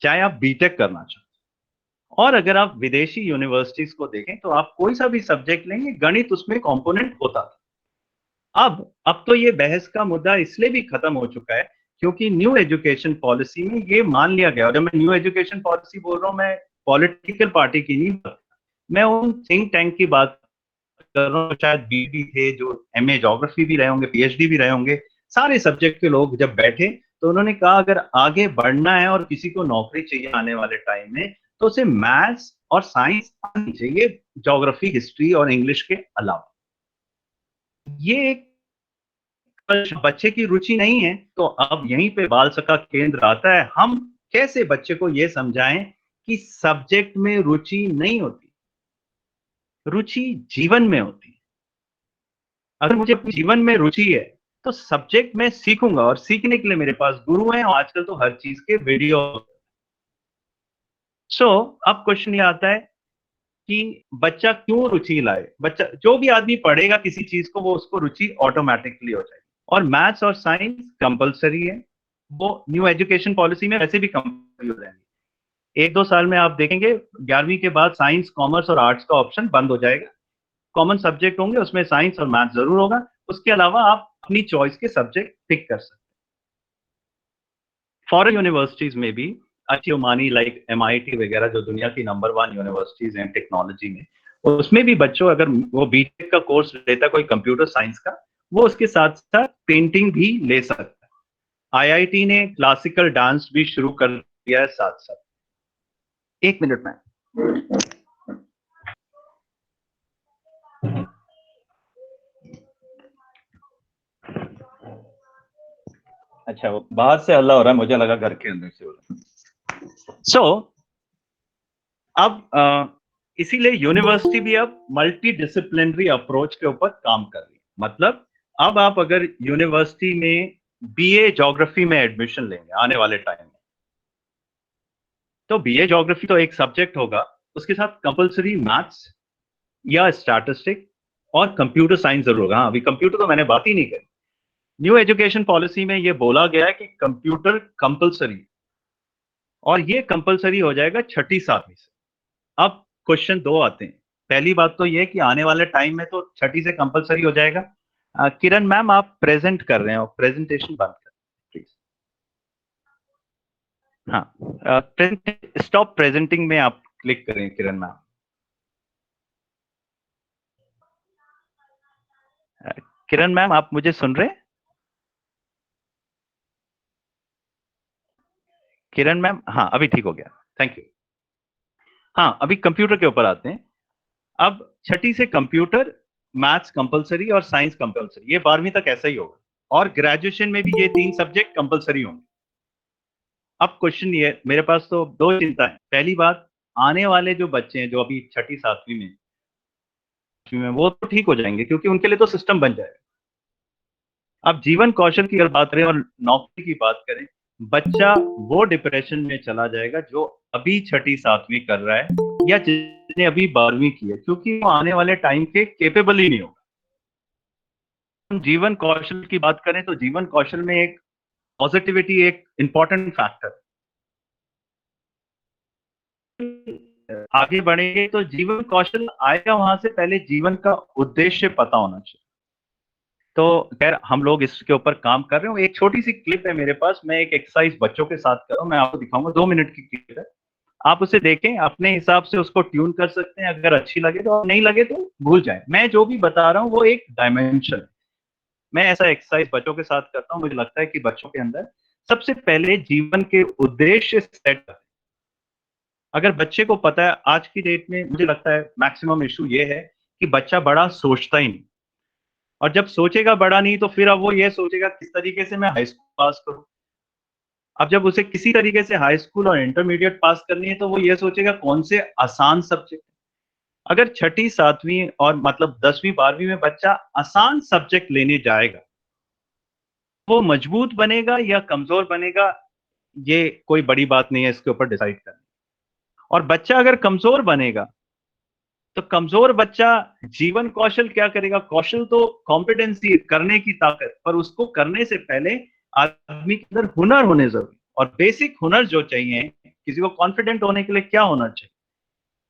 चाहे आप बीटेक करना चाहते हो। और अगर आप विदेशी यूनिवर्सिटीज को देखें तो आप कोई सा भी सब्जेक्ट लेंगे, गणित उसमें कंपोनेंट होता था। अब तो ये बहस का मुद्दा इसलिए भी खत्म हो चुका है क्योंकि न्यू एजुकेशन पॉलिसी में ये मान लिया गया, और जब मैं न्यू एजुकेशन पॉलिसी बोल रहा हूँ, मैं पॉलिटिकल पार्टी की नहीं, मैं उन थिंक टैंक की बात कर रहा हूँ, शायद बीबी थे जो MA ज्योग्राफी भी रहे होंगे, PhD भी रहे होंगे, सारे सब्जेक्ट के लोग जब बैठे तो उन्होंने कहा अगर आगे बढ़ना है और किसी को नौकरी चाहिए आने वाले टाइम में, तो उसे मैथ्स और साइंस आनी चाहिए, ज्योग्राफी, हिस्ट्री और इंग्लिश के अलावा। ये एक बच्चे की रुचि नहीं है, तो अब यहीं पे बाल सखा केंद्र आता है। हम कैसे बच्चे को ये समझाएं कि सब्जेक्ट में रुचि नहीं होती, रुचि जीवन में होती है। अगर मुझे जीवन में रुचि है तो सब्जेक्ट मैं सीखूंगा, और सीखने के लिए मेरे पास गुरु हैं, और आजकल तो हर चीज के वीडियो। अब क्वेश्चन ये आता है कि बच्चा क्यों रुचि लाए। बच्चा, जो भी आदमी पढ़ेगा किसी चीज को, वो उसको रुचि ऑटोमेटिकली हो जाएगी। और मैथ्स और साइंस कंपलसरी है, वो न्यू एजुकेशन पॉलिसी में वैसे भी कंपलसरी हो जाएंगे। 1-2 साल में आप देखेंगे 11वीं के बाद साइंस, कॉमर्स और आर्ट्स का ऑप्शन बंद हो जाएगा। कॉमन सब्जेक्ट होंगे, उसमें साइंस और मैथ्स जरूर होगा, उसके अलावा आप अपनी चॉइस के सब्जेक्ट पिक कर सकते हैं। फॉरेन यूनिवर्सिटीज में भी अच्छी मानी, लाइक MIT वगैरह, जो दुनिया की नंबर 1 यूनिवर्सिटीज हैं टेक्नोलॉजी में, उसमें भी बच्चों अगर वो बीटेक का कोर्स लेता है कोई कंप्यूटर साइंस का, वो उसके साथ साथ पेंटिंग भी ले सकता है। IIT ने क्लासिकल डांस भी शुरू कर दिया है साथ साथ। 1 मिनट में अच्छा, वो बाहर से हल्ला हो रहा है, मुझे लगा घर के अंदर से हो रहा है। अब इसीलिए यूनिवर्सिटी भी अब मल्टी डिसिप्लिनरी अप्रोच के ऊपर काम कर रही है। मतलब अब आप अगर यूनिवर्सिटी में BA ज्योग्राफी में एडमिशन लेंगे आने वाले टाइम में, तो BA ज्योग्राफी तो एक सब्जेक्ट होगा, उसके साथ कंपलसरी मैथ्स या स्टैटिस्टिक और कंप्यूटर साइंस जरूर होगा। हाँ, अभी कंप्यूटर तो मैंने बात ही नहीं करी। न्यू एजुकेशन पॉलिसी में ये बोला गया है कि कंप्यूटर कंपलसरी, और ये कंपलसरी हो जाएगा 6ठी 7वीं से। अब क्वेश्चन 2 आते हैं। पहली बात तो ये कि आने वाले टाइम में तो 6ठी से कंपलसरी हो जाएगा। किरण मैम, आप प्रेजेंट कर रहे हो, प्रेजेंटेशन बंद करें प्लीज। हाँ, स्टॉप प्रेजेंटिंग में आप क्लिक करें किरण मैम। किरण मैम, आप मुझे सुन रहे हैं? किरण मैम, हाँ अभी ठीक हो गया, थैंक यू। हाँ, अभी कंप्यूटर के ऊपर आते हैं। अब 6ठी से कंप्यूटर, मैथ्स कंपलसरी और साइंस कंपलसरी, ये 12वीं तक ऐसा ही होगा, और ग्रेजुएशन में भी ये 3 सब्जेक्ट कंपलसरी होंगे। अब क्वेश्चन ये, मेरे पास तो 2 चिंता है। पहली बात, आने वाले जो बच्चे हैं जो अभी 6ठी 7वीं में, वो तो ठीक हो जाएंगे क्योंकि उनके लिए तो सिस्टम बन जाएगा। अब जीवन कौशल की अगर बात करें और नौकरी की बात करें, बच्चा वो डिप्रेशन में चला जाएगा जो अभी 6ठी 7वीं कर रहा है या जिसने अभी 12वीं की है, क्योंकि वो आने वाले टाइम के केपेबल ही नहीं होगा। जीवन कौशल की बात करें तो जीवन कौशल में एक पॉजिटिविटी एक इंपॉर्टेंट फैक्टर। आगे बढ़ेंगे तो जीवन कौशल आएगा वहां से पहले जीवन का उद्देश्य पता होना चाहिए। तो खैर हम लोग इसके ऊपर काम कर रहे हैं। एक छोटी सी क्लिप है मेरे पास, मैं एक एक्सरसाइज बच्चों के साथ कर रहा हूँ, मैं आपको दिखाऊंगा। 2 मिनट की क्लिप है, आप उसे देखें, अपने हिसाब से उसको ट्यून कर सकते हैं। अगर अच्छी लगे तो, नहीं लगे तो भूल जाए। मैं जो भी बता रहा हूँ वो एक डायमेंशन है। मैं ऐसा एक्सरसाइज बच्चों के साथ करता हूँ। मुझे लगता है कि बच्चों के अंदर सबसे पहले जीवन के उद्देश्य सेट करें। अगर बच्चे को पता है, आज की डेट में मुझे लगता है मैक्सिमम इशू ये है कि बच्चा बड़ा सोचता ही नहीं, और जब सोचेगा बड़ा नहीं तो फिर अब वो ये सोचेगा किस तरीके से मैं हाई स्कूल पास करूं। अब जब उसे किसी तरीके से हाई स्कूल और इंटरमीडिएट पास करनी है तो वो ये सोचेगा कौन से आसान सब्जेक्ट। अगर 6ठी 7वीं और मतलब 10वीं 12वीं में बच्चा आसान सब्जेक्ट लेने जाएगा, वो मजबूत बनेगा या कमजोर बनेगा, ये कोई बड़ी बात नहीं है इसके ऊपर डिसाइड करना। और बच्चा अगर कमजोर बनेगा तो कमजोर बच्चा जीवन कौशल क्या करेगा? कौशल तो कॉम्पिटेंसी, करने की ताकत, पर उसको करने से पहले आदमी के अंदर हुनर होने जरूरी। और बेसिक हुनर जो चाहिए, किसी को कॉन्फिडेंट होने के लिए क्या होना चाहिए?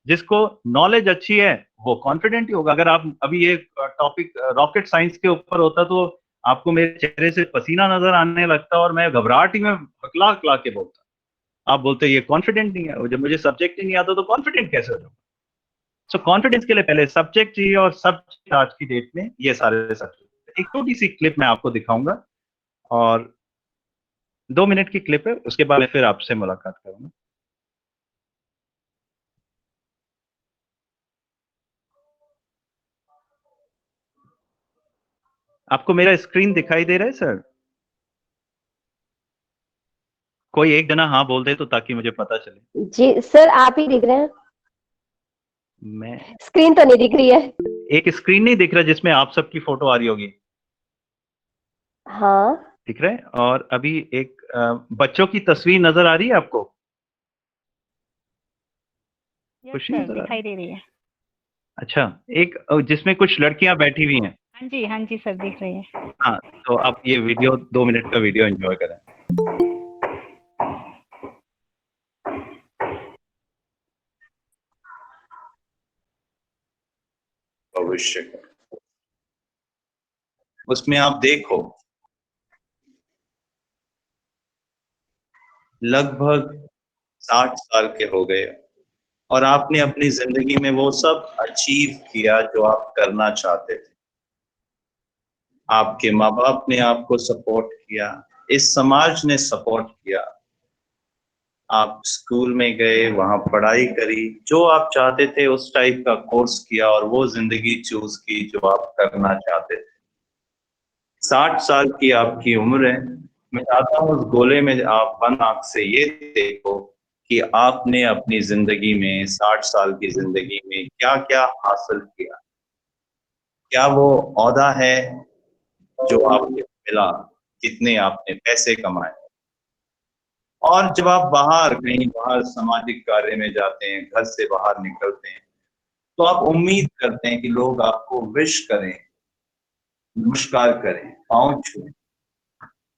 जिसको नॉलेज अच्छी है वो कॉन्फिडेंट ही होगा। अगर आप अभी ये टॉपिक रॉकेट साइंस के ऊपर होता तो आपको मेरे चेहरे से पसीना नजर आने लगता और मैं घबराहट ही में हकला हकला के बोलता। आप बोलते ये कॉन्फिडेंट नहीं है, जब मुझे सब्जेक्ट ही नहीं आता तो कॉन्फिडेंट कैसे हो जाऊंगा? सो कॉन्फिडेंस के लिए पहले सब्जेक्ट चाहिए, और सब्जेक्ट आज की डेट में ये सारे सब्जेक्ट। एक छोटी सी क्लिप मैं आपको दिखाऊंगा, और 2 मिनट की क्लिप है, उसके बाद मैं फिर आपसे मुलाकात करूंगा। आपको मेरा स्क्रीन दिखाई दे रहा है सर? कोई एक जना हाँ बोल दे तो ताकि मुझे पता चले। जी सर, आप ही दिख रहे हैं, मैं स्क्रीन तो नहीं दिख रही है। एक स्क्रीन नहीं दिख रहा जिसमें आप सबकी फोटो आ रही होगी? हाँ दिख रहा है। और अभी एक बच्चों की तस्वीर नजर आ रही है आपको? खुशी नजर आ रही दिखाई दे रही है। अच्छा, एक जिसमें कुछ लड़कियां बैठी हुई हैं। हाँ जी सर, दिख रही है। हाँ, तो आप ये वीडियो 2 मिनट का वीडियो एंजॉय करें। भविष्य का उसमें आप देखो, लगभग 60 साल के हो गए और आपने अपनी जिंदगी में वो सब अचीव किया जो आप करना चाहते थे। आपके माँ बाप ने आपको सपोर्ट किया, इस समाज ने सपोर्ट किया, आप स्कूल में गए, वहां पढ़ाई करी, जो आप चाहते थे उस टाइप का कोर्स किया और वो जिंदगी चूज की जो आप करना चाहते थे। 60 साल की आपकी उम्र है। मैं चाहता हूँ उस गोले में आप बंद आंख से ये देखो कि आपने अपनी जिंदगी में 60 साल की जिंदगी में क्या क्या हासिल किया। क्या वो औहदा है जो आपको मिला, कितने आपने पैसे कमाए, और जब आप बाहर कहीं बाहर सामाजिक कार्य में जाते हैं, घर से बाहर निकलते हैं, तो आप उम्मीद करते हैं कि लोग आपको विश करें, नमस्कार करें, पाँव छुएं।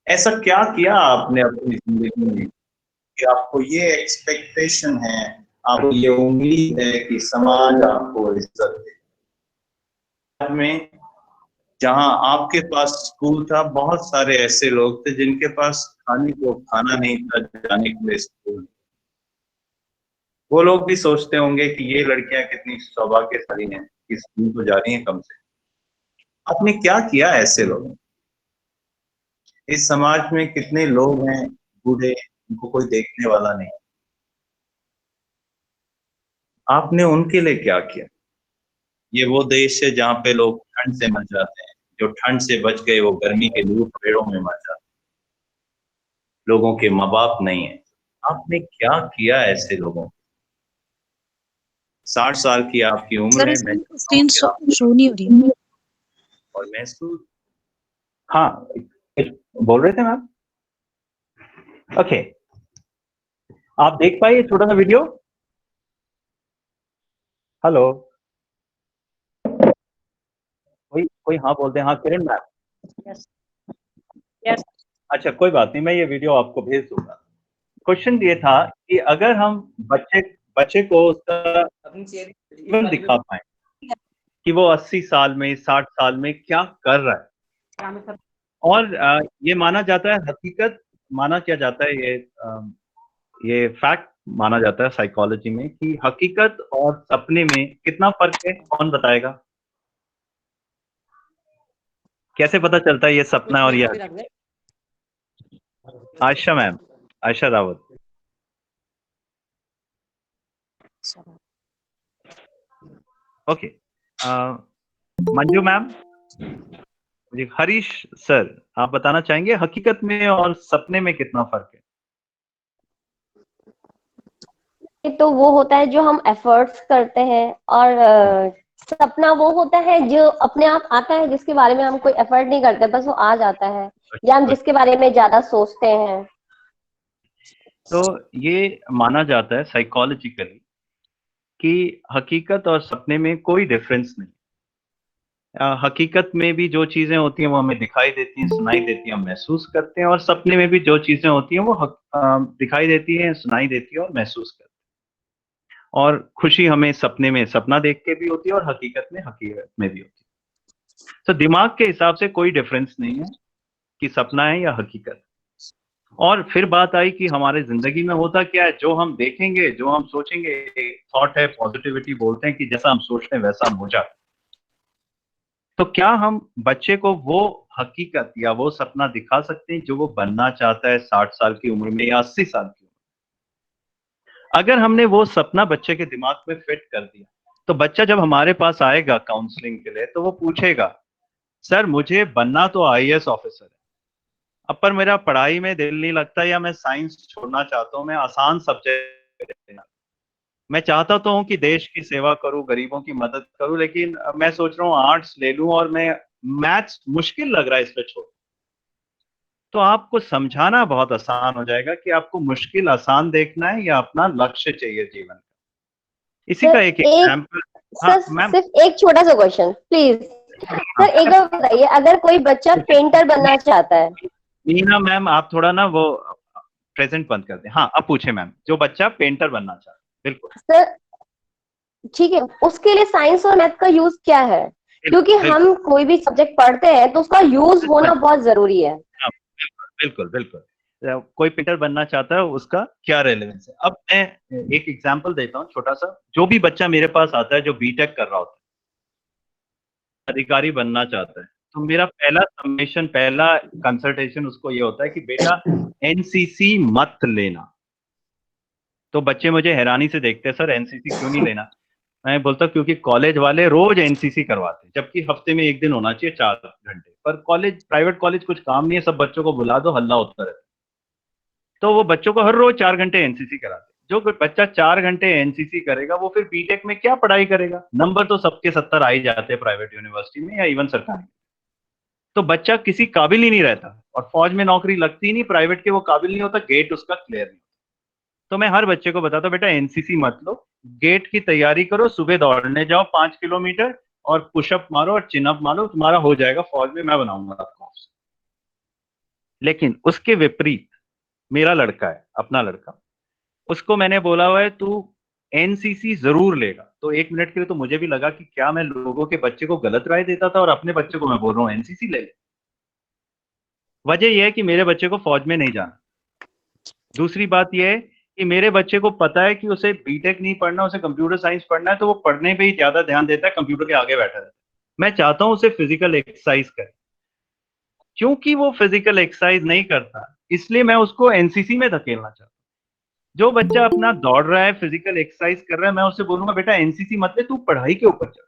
ऐसा क्या किया आपने अपनी जिंदगी में कि आपको ये एक्सपेक्टेशन है, आपको ये उम्मीद है कि समाज आपको इज्जत दे। में जहां आपके पास स्कूल था, बहुत सारे ऐसे लोग थे जिनके पास खाने को खाना नहीं था, जाने के लिए स्कूल। वो लोग भी सोचते होंगे कि ये लड़कियां कितनी सौभाग्यशाली हैं कि स्कूल तो जा रही हैं कम से। आपने क्या किया ऐसे लोगों? इस समाज में कितने लोग हैं बूढ़े, उनको कोई देखने वाला नहीं, आपने उनके लिए क्या किया? ये वो देश है जहाँ पे लोग ठंड से मर जाते हैं, जो ठंड से बच गए वो गर्मी के लू पेड़ों में मर जाते हैं, लोगों के माँ बाप नहीं है। आपने क्या किया ऐसे लोगों? 60 साल की आपकी उम्र है, मैं स्क्रीन शो नहीं हो रही है। और मैं स्कूल, हाँ बोल रहे थे मैम? ओके, आप देख पाए छोटा सा वीडियो? हेलो, कोई हाँ बोलते हैं? हाँ किरण मैम। यस अच्छा कोई बात नहीं, मैं ये वीडियो आपको भेज दूंगा। क्वेश्चन ये था कि अगर हम बच्चे को उसका जीवन दिखा पाए कि वो 80 साल में 60 साल में क्या कर रहा है, और ये माना जाता है, हकीकत माना क्या जाता है, ये फैक्ट माना जाता है साइकोलॉजी में कि हकीकत और सपने में कितना फर्क है, कौन बताएगा? कैसे पता चलता है ये सपना और ये? Ayesha ma'am, Ayesha Rawat. Okay, Manju ma'am, जी हरीश सर, आप बताना चाहेंगे हकीकत में और सपने में कितना फर्क है? तो वो होता है जो हम एफर्ट्स करते हैं, और सपना वो होता है जो अपने आप आता है, जिसके बारे में हम कोई एफर्ट नहीं करते, बस वो आ जाता है, या हम जिसके बारे में ज्यादा सोचते हैं। तो ये माना जाता है साइकोलॉजिकली कि हकीकत और सपने में कोई डिफरेंस नहीं। हकीकत में भी जो चीजें होती हैं वो हमें दिखाई देती हैं, सुनाई देती हैं, हम महसूस करते हैं, और सपने में भी जो चीजें होती हैं वो दिखाई देती हैं, सुनाई देती है और महसूस करते हैं। और खुशी हमें सपने में सपना देख के भी होती है और हकीकत में भी होती है। तो दिमाग के हिसाब से कोई डिफरेंस नहीं है कि सपना है या हकीकत। और फिर बात आई कि हमारे जिंदगी में होता क्या है, जो हम देखेंगे, जो हम सोचेंगे, थॉट है, पॉजिटिविटी बोलते हैं कि जैसा हम सोचते हैं वैसा हम हो जाते हैं। तो क्या हम बच्चे को वो हकीकत या वो सपना दिखा सकते हैं जो वो बनना चाहता है 60 साल की उम्र में या 80 साल की उम्र में? अगर हमने वो सपना बच्चे के दिमाग में फिट कर दिया, तो बच्चा जब हमारे पास आएगा काउंसलिंग के लिए, तो वो पूछेगा, सर मुझे बनना तो आईएएस ऑफिसर है, अब पर मेरा पढ़ाई में दिल नहीं लगता, या मैं साइंस छोड़ना चाहता हूँ, मैं आसान सब्जेक्ट लेना, मैं चाहता तो हूँ कि देश की सेवा करूं, गरीबों की मदद करूं, लेकिन मैं सोच रहा हूँ आर्ट्स ले लूं और मैं मैथ्स मुश्किल लग रहा है, इस पे छोड़। तो आपको समझाना बहुत आसान हो जाएगा कि आपको मुश्किल आसान देखना है या अपना लक्ष्य चाहिए जीवन का। इसी का एक एग्जाम्पल। सर सिर्फ एक छोटा सा क्वेश्चन प्लीज। सर एक बार बताइए, अगर कोई बच्चा पेंटर बनना चाहता है। मीना मैम आप थोड़ा ना वो प्रेजेंट बंद कर दें। हाँ अब पूछे मैम, जो बच्चा पेंटर बनना चाहता है। बिल्कुल सर ठीक है, उसके लिए साइंस और मैथ का यूज क्या है? क्योंकि हम कोई भी सब्जेक्ट पढ़ते हैं तो उसका यूज होना बहुत जरूरी है। बिल्कुल बिल्कुल, कोई पेंटर बनना चाहता है, उसका क्या रेलेवेंस है? अब मैं एक एग्जांपल देता हूँ छोटा सा। जो भी बच्चा मेरे पास आता है जो बीटेक कर रहा होता है, अधिकारी बनना चाहता है, तो मेरा पहला सबमिशन, पहला कंसल्टेशन उसको ये होता है कि बेटा एनसीसी मत लेना। तो बच्चे मुझे हैरानी से देखते हैं, सर एनसीसी क्यों नहीं लेना? मैं बोलता क्योंकि कॉलेज वाले रोज एनसीसी करवाते हैं, जबकि हफ्ते में एक दिन होना चाहिए 4 घंटे, पर कॉलेज, प्राइवेट कॉलेज कुछ काम नहीं है, सब बच्चों को बुला दो, हल्ला होता रहता है। तो वो बच्चों को हर रोज 4 घंटे एनसीसी कराते हैं। जो बच्चा 4 घंटे एनसीसी करेगा वो फिर बीटेक में क्या पढ़ाई करेगा? नंबर तो सबके 70 आ ही जाते हैं प्राइवेट यूनिवर्सिटी में या इवन सरकारी। तो बच्चा किसी काबिल ही नहीं रहता, और फौज में नौकरी लगती ही नहीं, प्राइवेट के वो काबिल नहीं होता, गेट उसका क्लियर नहीं। तो मैं हर बच्चे को बताता हूँ, बेटा एनसीसी मत लो, गेट की तैयारी करो, सुबह दौड़ने जाओ 5 किलोमीटर और पुशअप मारो और चिनअप मारो, तुम्हारा हो जाएगा, फौज में मैं बनाऊंगा आपको। लेकिन उसके विपरीत मेरा लड़का है, अपना लड़का, उसको मैंने बोला हुआ है तू एनसीसी जरूर लेगा। तो 1 मिनट के लिए तो मुझे भी लगा कि क्या मैं लोगों के बच्चे को गलत राय देता था और अपने बच्चे को मैं बोल रहा हूँ एनसीसी ले ले। वजह यह है कि मेरे बच्चे को फौज में नहीं जाना। दूसरी बात यह है कि मेरे बच्चे को पता है कि उसे बीटेक नहीं पढ़ना, उसे कंप्यूटर साइंस पढ़ना है, तो वो पढ़ने पे ही ज्यादा ध्यान देता है, कंप्यूटर के आगे बैठा रहता है। मैं चाहता हूं उसे फिजिकल एक्सरसाइज करे। क्योंकि वो फिजिकल एक्सरसाइज नहीं करता, इसलिए मैं उसको एनसीसी में धकेलना चाहता हूं। जो बच्चा अपना दौड़ रहा है, फिजिकल एक्सरसाइज कर रहा है, मैं उसे बोलूंगा बेटा एनसीसी मत ले, तू पढ़ाई के ऊपर चल।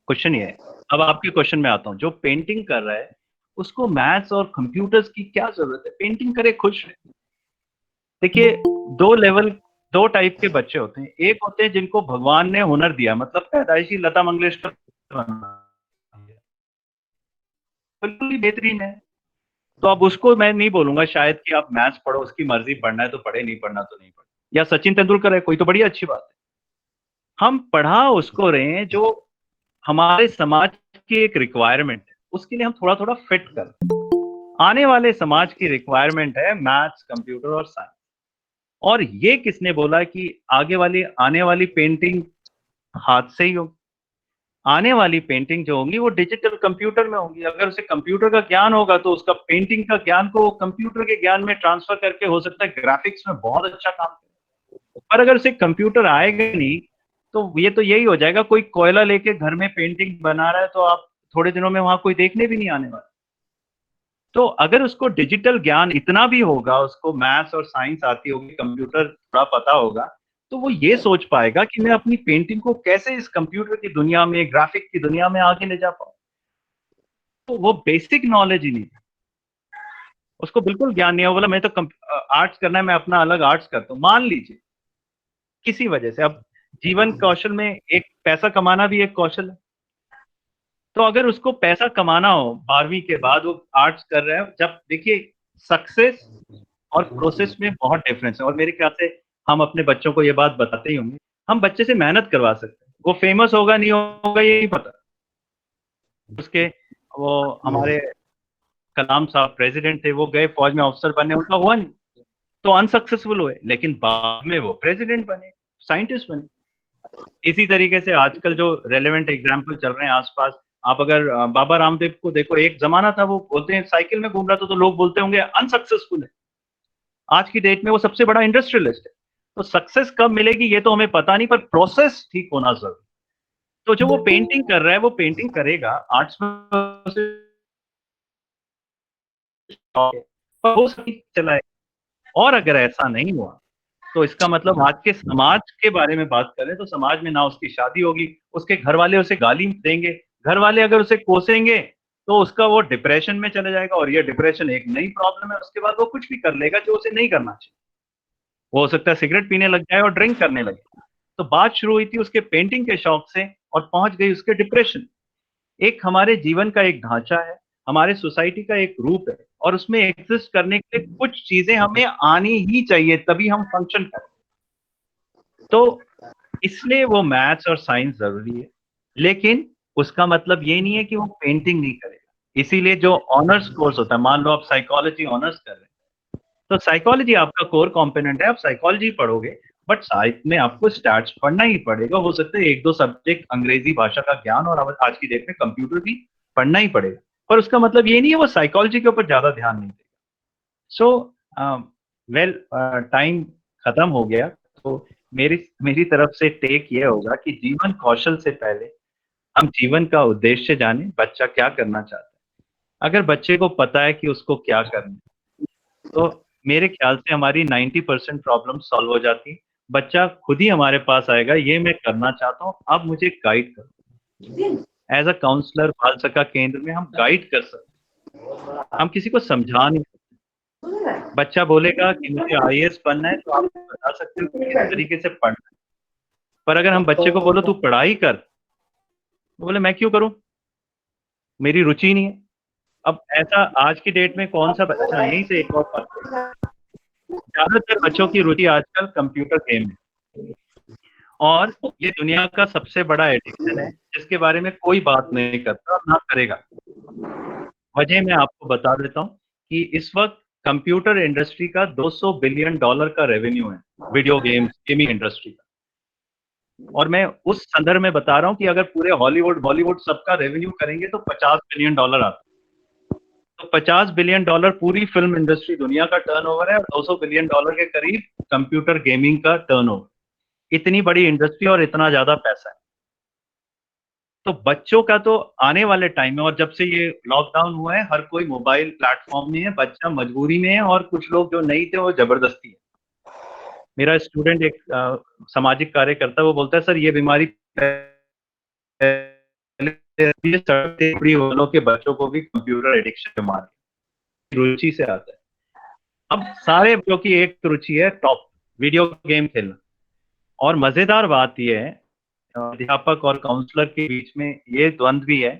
क्वेश्चन ये है, अब आपके क्वेश्चन में आता हूं, जो पेंटिंग कर रहा है उसको मैथ्स और कंप्यूटर्स की क्या जरूरत है? पेंटिंग करे, खुश रहे। देखिए, दो टाइप के बच्चे होते हैं। एक होते हैं जिनको भगवान ने हुनर दिया, मतलब पैदाइशी लता मंगेशकर बिल्कुल ही बेहतरीन है, तो अब उसको मैं नहीं बोलूंगा शायद कि आप मैथ्स पढ़ो, उसकी मर्जी, पढ़ना है तो पढ़े, नहीं पढ़ना तो नहीं पढ़े। या सचिन तेंदुलकर है कोई, तो बड़ी अच्छी बात है। हम पढ़ा उसको रहे हैं जो हमारे समाज की एक रिक्वायरमेंट है, उसके लिए हम थोड़ा थोड़ा फिट कर। आने वाले समाज की रिक्वायरमेंट है मैथ्स, कंप्यूटर और साइंस। और ये किसने बोला कि आने वाली पेंटिंग हाथ से ही होगी? आने वाली पेंटिंग जो होंगी वो डिजिटल कंप्यूटर में होंगी। अगर उसे कंप्यूटर का ज्ञान होगा तो उसका पेंटिंग का ज्ञान को कंप्यूटर के ज्ञान में ट्रांसफर करके हो सकता है ग्राफिक्स में बहुत अच्छा काम करे। पर अगर उसे कंप्यूटर आएगा नहीं तो ये तो यही हो जाएगा, कोई कोयला लेके घर में पेंटिंग बना रहा है तो आप थोड़े दिनों में वहां कोई देखने भी नहीं आने वाला। तो अगर उसको डिजिटल ज्ञान इतना भी होगा, उसको मैथ्स और साइंस आती होगी, कंप्यूटर थोड़ा पता होगा, तो वो ये सोच पाएगा कि मैं अपनी पेंटिंग को कैसे इस कंप्यूटर की दुनिया में, ग्राफिक की दुनिया में आगे ले जा पाऊं। तो वो बेसिक नॉलेज ही नहीं, उसको बिल्कुल ज्ञान नहीं है। बोला मैं तो आर्ट्स करना है, मैं अपना अलग आर्ट्स करता हूँ। मान लीजिए किसी वजह से, अब जीवन कौशल में एक पैसा कमाना भी एक कौशल है, तो अगर उसको पैसा कमाना हो 12वीं के बाद, वो आर्ट्स कर रहा है, जब देखिए सक्सेस और प्रोसेस में बहुत डिफरेंस है। और मेरे ख्याल से हम अपने बच्चों को ये बात बताते ही होंगे, हम बच्चे से मेहनत करवा सकते हैं, वो फेमस होगा नहीं होगा ये नहीं पता। उसके वो हमारे कलाम साहब प्रेसिडेंट थे, वो गए फौज में ऑफिसर बनने, उनका हुआ नहीं, तो अनसक्सेसफुल हुए, लेकिन बाद में वो प्रेसिडेंट बने, साइंटिस्ट बने। इसी तरीके से आजकल जो रेलेवेंट एग्जाम्पल चल रहे हैं आसपास, आप अगर बाबा रामदेव को देखो, एक जमाना था वो बोलते हैं साइकिल में घूम रहा था तो लोग बोलते होंगे अनसक्सेसफुल है। आज की डेट में वो सबसे बड़ा इंडस्ट्रियलिस्ट है। तो सक्सेस कब मिलेगी ये तो हमें पता नहीं, पर प्रोसेस ठीक होना जरूरी। तो जो वो पेंटिंग कर रहा है वो पेंटिंग करेगा, आर्ट्स में पर वो सही चलाएगा। और अगर ऐसा नहीं हुआ तो इसका मतलब आज के समाज के बारे में बात करें तो समाज में ना उसकी शादी होगी, उसके घर वाले उसे गाली देंगे, घर वाले अगर उसे कोसेंगे तो उसका वो डिप्रेशन में चले जाएगा, और ये डिप्रेशन एक नई प्रॉब्लम है। उसके बाद वो कुछ भी कर लेगा जो उसे नहीं करना चाहिए। वो हो सकता है सिगरेट पीने लग जाए और ड्रिंक करने लगे। तो बात शुरू हुई थी उसके पेंटिंग के शौक से और पहुंच गई उसके डिप्रेशन। एक हमारे जीवन का एक ढांचा है, हमारे सोसाइटी का एक रूप है, और उसमें एग्जिस्ट करने के लिए कुछ चीजें हमें आनी ही चाहिए, तभी हम फंक्शन करें। तो इसलिए वो मैथ्स और साइंस जरूरी है, लेकिन उसका मतलब ये नहीं है कि वो पेंटिंग नहीं करेगा। इसीलिए जो ऑनर्स कोर्स होता है, मान लो आप साइकोलॉजी ऑनर्स कर रहे हैं, तो साइकोलॉजी आपका कोर कंपोनेंट है, आप साइकोलॉजी पढ़ोगे, बट साथ में आपको स्टैट्स पढ़ना ही पड़ेगा। हो सकता है 1-2 सब्जेक्ट अंग्रेजी भाषा का ज्ञान, और आज की डेट में कंप्यूटर भी पढ़ना ही पड़ेगा, पर उसका मतलब ये नहीं है वो साइकोलॉजी के ऊपर ज्यादा ध्यान नहीं देगा। सो वेल, टाइम खत्म हो गया, तो मेरी तरफ से टेक ये होगा कि जीवन कौशल से पहले हम जीवन का उद्देश्य जाने, बच्चा क्या करना चाहता है। अगर बच्चे को पता है कि उसको क्या करना है, तो मेरे ख्याल से हमारी 90% प्रॉब्लम सॉल्व हो जाती है। बच्चा खुद ही हमारे पास आएगा, ये मैं करना चाहता हूँ, अब मुझे गाइड करो। एज अ काउंसलर बाल सखा केंद्र में हम गाइड कर सकते हैं, हम किसी को समझा नहीं सकते। बच्चा बोलेगा कि मुझे आईएएस बनना है, तो आप बता सकते हो कि किस तरीके से पढ़ना है। पर अगर हम बच्चे को बोलो तू पढ़ाई कर, तो बोले मैं क्यों करूं, मेरी रुचि नहीं है। अब ऐसा आज की डेट में कौन सा बच्चा, यहीं से एक और बात, ज्यादातर बच्चों की रुचि आजकल कंप्यूटर गेम है, और ये दुनिया का सबसे बड़ा एडिक्शन है जिसके बारे में कोई बात नहीं करता और ना करेगा। वजह मैं आपको बता देता हूँ कि इस वक्त कंप्यूटर इंडस्ट्री का $200 बिलियन का रेवेन्यू है, वीडियो गेम्स गेमिंग इंडस्ट्री का। और मैं उस संदर्भ में बता रहा हूं कि अगर पूरे हॉलीवुड बॉलीवुड सबका रेवेन्यू करेंगे तो $50 बिलियन आता है। तो $50 बिलियन पूरी फिल्म इंडस्ट्री दुनिया का टर्नओवर है और $200 बिलियन के करीब कंप्यूटर गेमिंग का टर्नओवर। इतनी बड़ी इंडस्ट्री और इतना ज्यादा पैसा है। तो बच्चों का तो आने वाले टाइम में, और जब से ये लॉकडाउन हुआ है हर कोई मोबाइल प्लेटफॉर्म में है, बच्चा मजबूरी में है और कुछ लोग जो नहीं थे वो जबरदस्ती है। मेरा स्टूडेंट एक सामाजिक कार्य करता है, वो बोलता है सर ये बीमारी वालों के बच्चों को भी कंप्यूटर एडिक्शन बीमारी रुचि से आता है। अब सारे बच्चों की एक रुचि है टॉप वीडियो गेम खेलना। और मजेदार बात यह है, अध्यापक और काउंसलर के बीच में ये द्वंद्व भी है।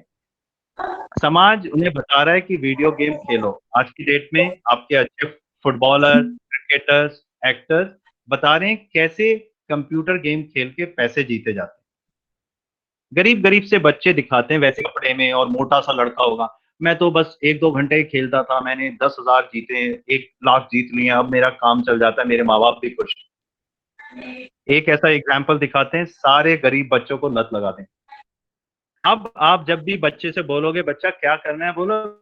समाज उन्हें बता रहा है कि वीडियो गेम खेलो, आज की डेट में आपके अच्छे फुटबॉलर, क्रिकेटर्स, एक्टर्स बता रहे हैं कैसे कंप्यूटर गेम खेल के पैसे जीते जाते हैं। गरीब गरीब से बच्चे दिखाते हैं वैसे कपड़े में और मोटा सा लड़का होगा, मैं तो बस 1-2 घंटे ही खेलता था, मैंने 10,000 जीते, 1 लाख जीत लिए, अब मेरा काम चल जाता है, मेरे माँ बाप भी खुश। एक ऐसा एग्जाम्पल दिखाते हैं, सारे गरीब बच्चों को लत लगा दें। अब आप जब भी बच्चे से बोलोगे बच्चा क्या करना है, बोलो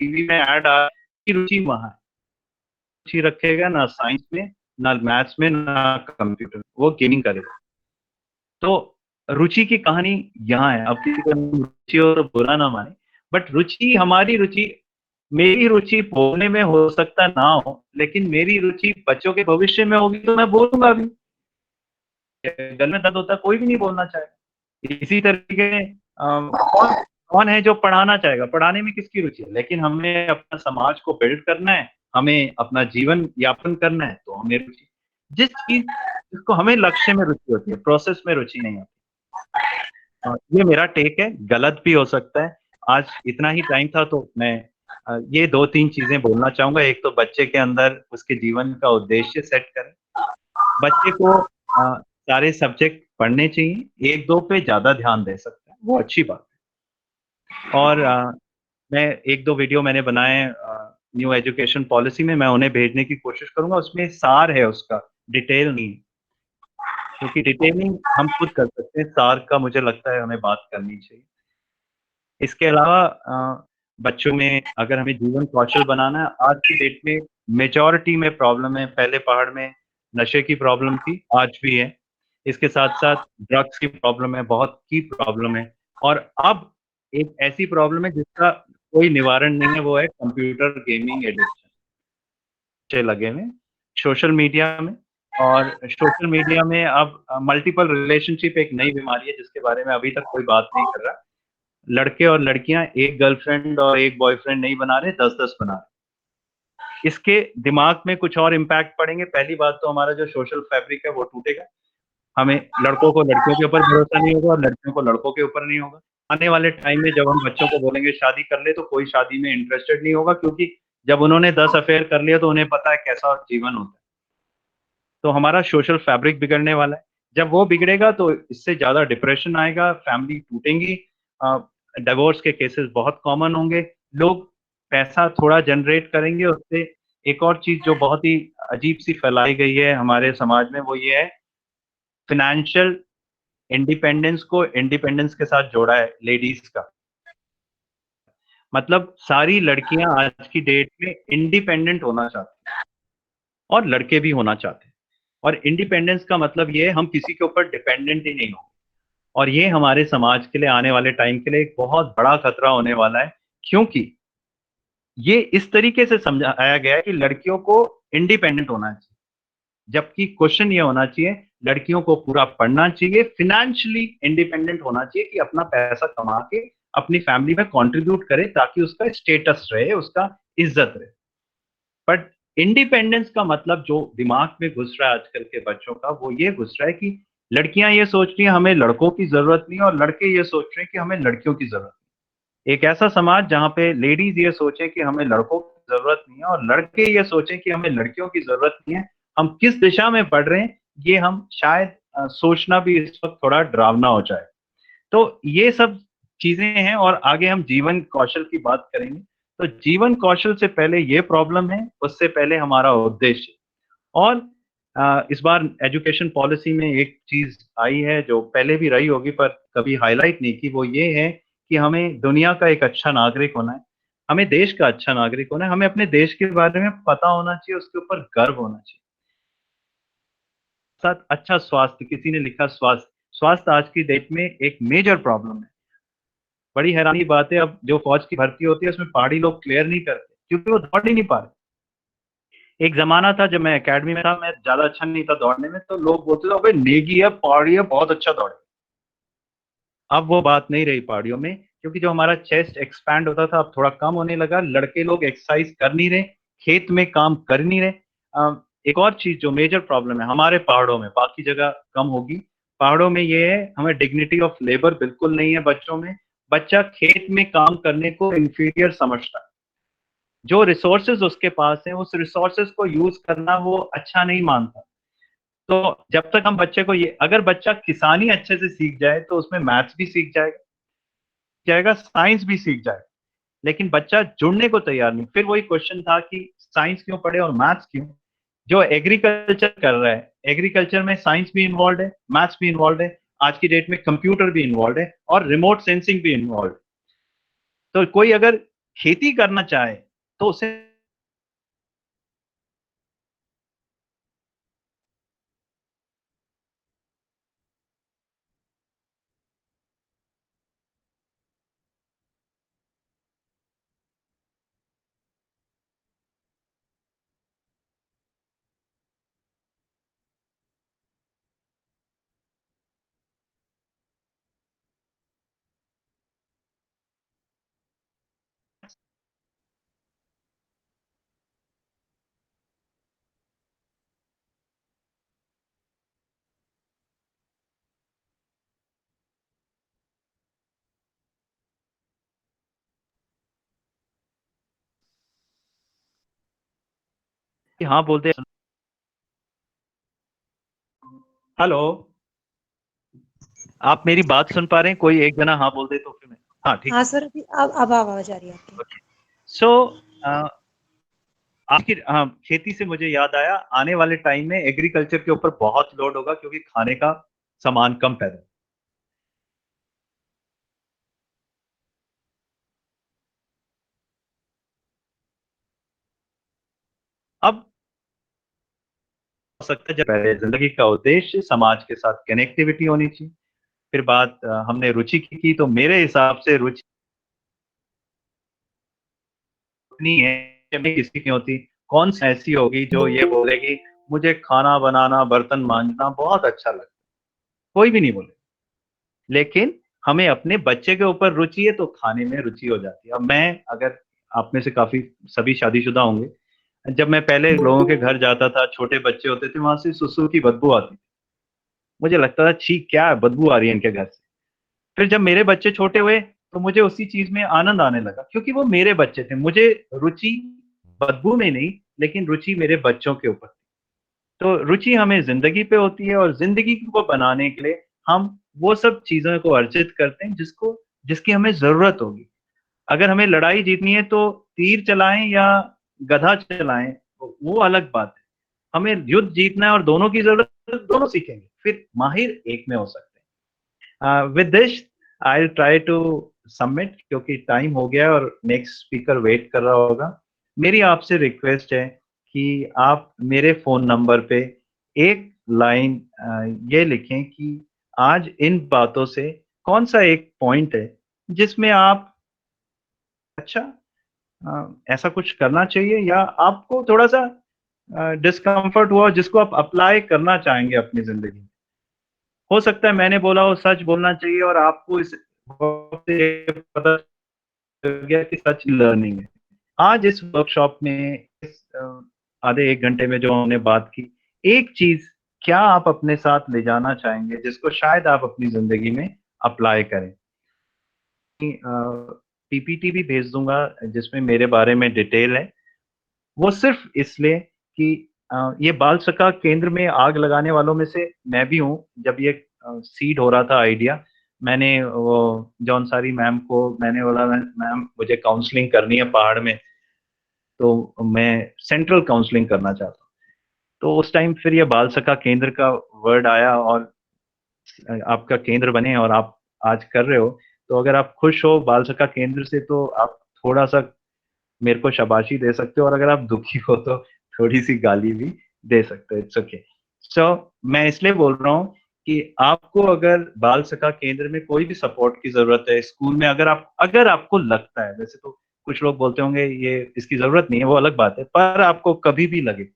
टीवी में ऐड आ की रुचि वहां है, रुचि रखेगा ना साइंस में, ना मैथ्स में, ना कंप्यूटर, वो गेमिंग करेगा। तो रुचि की कहानी यहाँ है। अब किसी को रुचि हो तो बुरा ना माने, बट रुचि, हमारी रुचि, मेरी रुचि बोलने में हो सकता ना हो, लेकिन मेरी रुचि बच्चों के भविष्य में होगी तो मैं बोलूंगा भी। गल में दर्द होता है, कोई भी नहीं बोलना चाहेगा। इसी तरीके कौन है जो पढ़ाना चाहेगा, पढ़ाने में किसकी रुचि है, लेकिन हमें अपना समाज को बिल्ड करना है, हमें अपना जीवन यापन करना है, तो हमें रुचि, जिस चीज जिसको हमें लक्ष्य में रुचि होती है, प्रोसेस में रुचि नहीं होती। ये मेरा टेक है, गलत भी हो सकता है। आज इतना ही टाइम था तो मैं ये 2-3 चीजें बोलना चाहूंगा। एक तो बच्चे के अंदर उसके जीवन का उद्देश्य सेट करें, बच्चे को सारे सब्जेक्ट पढ़ने चाहिए, 1-2 पे ज्यादा ध्यान दे सकता है, वो अच्छी बात है। और मैं 1-2 वीडियो मैंने बनाए न्यू एजुकेशन पॉलिसी में, मैं उन्हें भेजने की कोशिश करूंगा। उसमें सार है उसका, डिटेल नहीं, क्योंकि डिटेलिंग हम खुद कर सकते हैं, सार का मुझे लगता है हमें बात करनी चाहिए। इसके अलावा बच्चों में अगर हमें जीवन कौशल बनाना है, आज की डेट में मेजॉरिटी में प्रॉब्लम है। पहले पहाड़ में नशे की प्रॉब्लम थी, आज भी है। इसके साथ-साथ ड्रग्स की प्रॉब्लम है, बहुत की प्रॉब्लम है। और अब एक ऐसी प्रॉब्लम है जिसका कोई निवारण नहीं है, वो है कंप्यूटर गेमिंग एडिक्शन। बच्चे लगे हुए सोशल मीडिया में, और सोशल मीडिया में अब मल्टीपल रिलेशनशिप एक नई बीमारी है जिसके बारे में अभी तक कोई बात नहीं कर रहा। लड़के और लड़कियां एक गर्लफ्रेंड और एक बॉयफ्रेंड नहीं बना रहे, 10-10 बना रहे। इसके दिमाग में कुछ और इम्पैक्ट पड़ेंगे। पहली बात तो हमारा जो सोशल फैब्रिक है वो टूटेगा, हमें लड़कों को लड़कियों के ऊपर भरोसा नहीं होगा और लड़कियों को लड़कों के ऊपर नहीं होगा। आने वाले टाइम में जब हम बच्चों को बोलेंगे शादी कर ले, तो कोई शादी में इंटरेस्टेड नहीं होगा, क्योंकि जब उन्होंने 10 अफेयर कर लिया तो उन्हें पता है कैसा जीवन होता है। तो हमारा सोशल फैब्रिक बिगड़ने वाला है। जब वो बिगड़ेगा तो इससे ज्यादा डिप्रेशन आएगा, फैमिली टूटेंगी, डिवोर्स के केसेस बहुत कॉमन होंगे, लोग पैसा थोड़ा जनरेट करेंगे उससे। एक और चीज जो बहुत ही अजीब सी फैलाई गई है हमारे समाज में, वो ये है फाइनेंशियल इंडिपेंडेंस को इंडिपेंडेंस के साथ जोड़ा है लेडीज का। मतलब सारी लड़कियां आज की डेट में इंडिपेंडेंट होना चाहती हैं और लड़के भी होना चाहते हैं। और इंडिपेंडेंस का मतलब ये है हम किसी के ऊपर डिपेंडेंट ही नहीं होंगे। और ये हमारे समाज के लिए आने वाले टाइम के लिए एक बहुत बड़ा खतरा होने वाला है, क्योंकि ये इस तरीके से समझाया गया है कि लड़कियों को इंडिपेंडेंट होना चाहिए, जबकि क्वेश्चन ये होना चाहिए लड़कियों को पूरा पढ़ना चाहिए, फिनेंशियली इंडिपेंडेंट होना चाहिए कि अपना पैसा कमा के अपनी फैमिली में कंट्रीब्यूट करे ताकि उसका स्टेटस रहे, उसका इज्जत रहे। बट इंडिपेंडेंस का मतलब जो दिमाग में घुस रहा है आजकल के बच्चों का, वो ये घुस रहा है कि लड़कियां ये सोच रही हैं हमें लड़कों की जरूरत नहीं, और लड़के ये सोच रहे हैं कि हमें लड़कियों की जरूरत नहीं। एक ऐसा समाज जहां पे लेडीज ये सोचे कि हमें लड़कों की जरूरत नहीं है और लड़के ये सोचे कि हमें लड़कियों की जरूरत नहीं है, हम किस दिशा में बढ़ रहे हैं ये हम शायद सोचना भी इस वक्त थोड़ा डरावना हो जाए। तो ये सब चीजें हैं और आगे हम जीवन कौशल की बात करेंगे। तो जीवन कौशल से पहले ये प्रॉब्लम है, उससे पहले हमारा उद्देश्य। और इस बार एजुकेशन पॉलिसी में एक चीज आई है जो पहले भी रही होगी पर कभी हाईलाइट नहीं की, वो ये है कि हमें दुनिया का एक अच्छा नागरिक होना है, हमें देश का अच्छा नागरिक होना है, हमें अपने देश के बारे में पता होना चाहिए, उसके ऊपर गर्व होना चाहिए। साथ अच्छा स्वास्थ्य, किसी ने लिखा स्वास्थ्य आज की डेट में एक मेजर प्रॉब्लम है। बड़ी हैरानी की बात है, अब जो फौज की भर्ती होती है उसमें पहाड़ी लोग क्लियर नहीं करते क्योंकि वो दौड़ ही नहीं पा रहे। एक जमाना था जब मैं एकेडमी में था, मैं ज्यादा अच्छा नहीं था दौड़ने में, तो लोग बोलते थे अबे नेगी है, पहाड़ी है, बहुत अच्छा दौड़े। अब वो बात नहीं रही पहाड़ियों में, क्योंकि जो हमारा चेस्ट एक्सपैंड होता था अब थोड़ा कम होने लगा, लड़के लोग एक्सरसाइज कर नहीं रहे, खेत में काम कर नहीं रहे। एक और चीज जो मेजर प्रॉब्लम है हमारे पहाड़ों में, बाकी जगह कम होगी, पहाड़ों में ये है हमें डिग्निटी ऑफ लेबर बिल्कुल नहीं है बच्चों में। बच्चा खेत में काम करने को इंफीरियर समझता है, जो रिसोर्सेज उसके पास है उस रिसोर्सेज को यूज करना वो अच्छा नहीं मानता। तो जब तक हम बच्चे को ये, अगर बच्चा किसानी अच्छे से सीख जाए तो उसमें मैथ्स भी सीख जाएगा, साइंस भी सीख जाएगा, लेकिन बच्चा जुड़ने को तैयार नहीं। फिर वही क्वेश्चन था कि साइंस क्यों पढ़े और मैथ्स क्यों। जो एग्रीकल्चर कर रहा है, एग्रीकल्चर में साइंस भी इन्वॉल्व है, मैथ्स भी इन्वॉल्व है, आज की डेट में कंप्यूटर भी इन्वॉल्व है और रिमोट सेंसिंग भी इन्वॉल्व है। तो कोई अगर खेती करना चाहे तो उसे हाँ बोलते हैं। हेलो, आप मेरी बात सुन पा रहे हैं? कोई एक जना हाँ बोल दे तो फिर मैं, हाँ ठीक हाँ है। सर, अभी अब आवाज आ रही है आपकी। सो आखिर हाँ, खेती से मुझे याद आया, आने वाले टाइम में एग्रीकल्चर के ऊपर बहुत लोड होगा क्योंकि खाने का सामान कम पैदा होगा। अब हो सकता है जब पहले जिंदगी का उद्देश्य समाज के साथ कनेक्टिविटी होनी चाहिए। फिर बात हमने रुचि की तो मेरे हिसाब से रुचि नहीं है में किसी की होती, कौन सी ऐसी होगी जो ये बोलेगी मुझे खाना बनाना बर्तन मांजना बहुत अच्छा लगता है, कोई भी नहीं बोले। लेकिन हमें अपने बच्चे के ऊपर रुचि है तो खाने में रुचि हो जाती है। अब मैं, अगर आप में से काफी सभी शादीशुदा होंगे, जब मैं पहले लोगों के घर जाता था, छोटे बच्चे होते थे, वहां से सुसु की बदबू आती थी, मुझे लगता था छी क्या है, बदबू आ रही है इनके घर से। फिर जब मेरे बच्चे छोटे हुए तो मुझे उसी चीज में आनंद आने लगा क्योंकि वो मेरे बच्चे थे। मुझे रुचि बदबू में नहीं, लेकिन रुचि मेरे बच्चों के ऊपर। तो रुचि हमें जिंदगी पे होती है और जिंदगी को बनाने के लिए हम वो सब चीजों को अर्जित करते हैं जिसकी हमें जरूरत होगी। अगर हमें लड़ाई जीतनी है तो तीर चलाएं या गधा चलाएं, वो अलग बात है। हमें युद्ध जीतना है और दोनों की जरूरत, दोनों सीखेंगे, फिर माहिर एक में हो सकते हैं। With this I try to submit क्योंकि टाइम हो गया और नेक्स्ट स्पीकर वेट कर रहा होगा। मेरी आपसे रिक्वेस्ट है कि आप मेरे फोन नंबर पे एक लाइन ये लिखें कि आज इन बातों से कौन सा एक पॉइंट है जिसमें आप अच्छा ऐसा कुछ करना चाहिए या आपको थोड़ा सा डिस्कम्फर्ट हुआ जिसको आप अप्लाई करना चाहेंगे अपनी जिंदगी में। हो सकता है मैंने बोला हो सच बोलना चाहिए और आपको इस वक्त ये पता चल गया कि सच लर्निंग है। आज इस वर्कशॉप में इस आधे एक घंटे में जो हमने बात की, एक चीज क्या आप अपने साथ ले जाना चाहेंगे जिसको शायद आप अपनी जिंदगी में अप्लाई करें। पीपीटी भी भेज दूंगा जिसमें मेरे बारे में डिटेल है, वो सिर्फ इसलिए कि ये बाल सखा केंद्र में आग लगाने वालों में से मैं भी हूँ। जब ये सीड हो रहा था आइडिया, मैंने वो जौनसारी मैम को मैंने बोला मैम मुझे काउंसलिंग करनी है पहाड़ में, तो मैं सेंट्रल काउंसलिंग करना चाहता हूँ। तो उस टाइम फिर ये बाल सखा केंद्र का वर्ड आया और आपका केंद्र बने और आप आज कर रहे हो, तो अगर आप खुश हो बाल सखा केंद्र से तो आप थोड़ा-सा मेरे को शाबाशी दे सकते हो और अगर आप दुखी हो तो थोड़ी-सी गाली भी दे सकते हो, इट्स ओके। सो मैं इसलिए बोल रहा हूँ कि आपको अगर बाल सखा केंद्र में कोई भी सपोर्ट की ज़रूरत है, स्कूल में अगर आपको लगता है, वैसे तो कुछ लोग बोलते होंगे ये इसकी ज़रूरत नहीं है, वो अलग बात है, पर आपको कभी भी लगे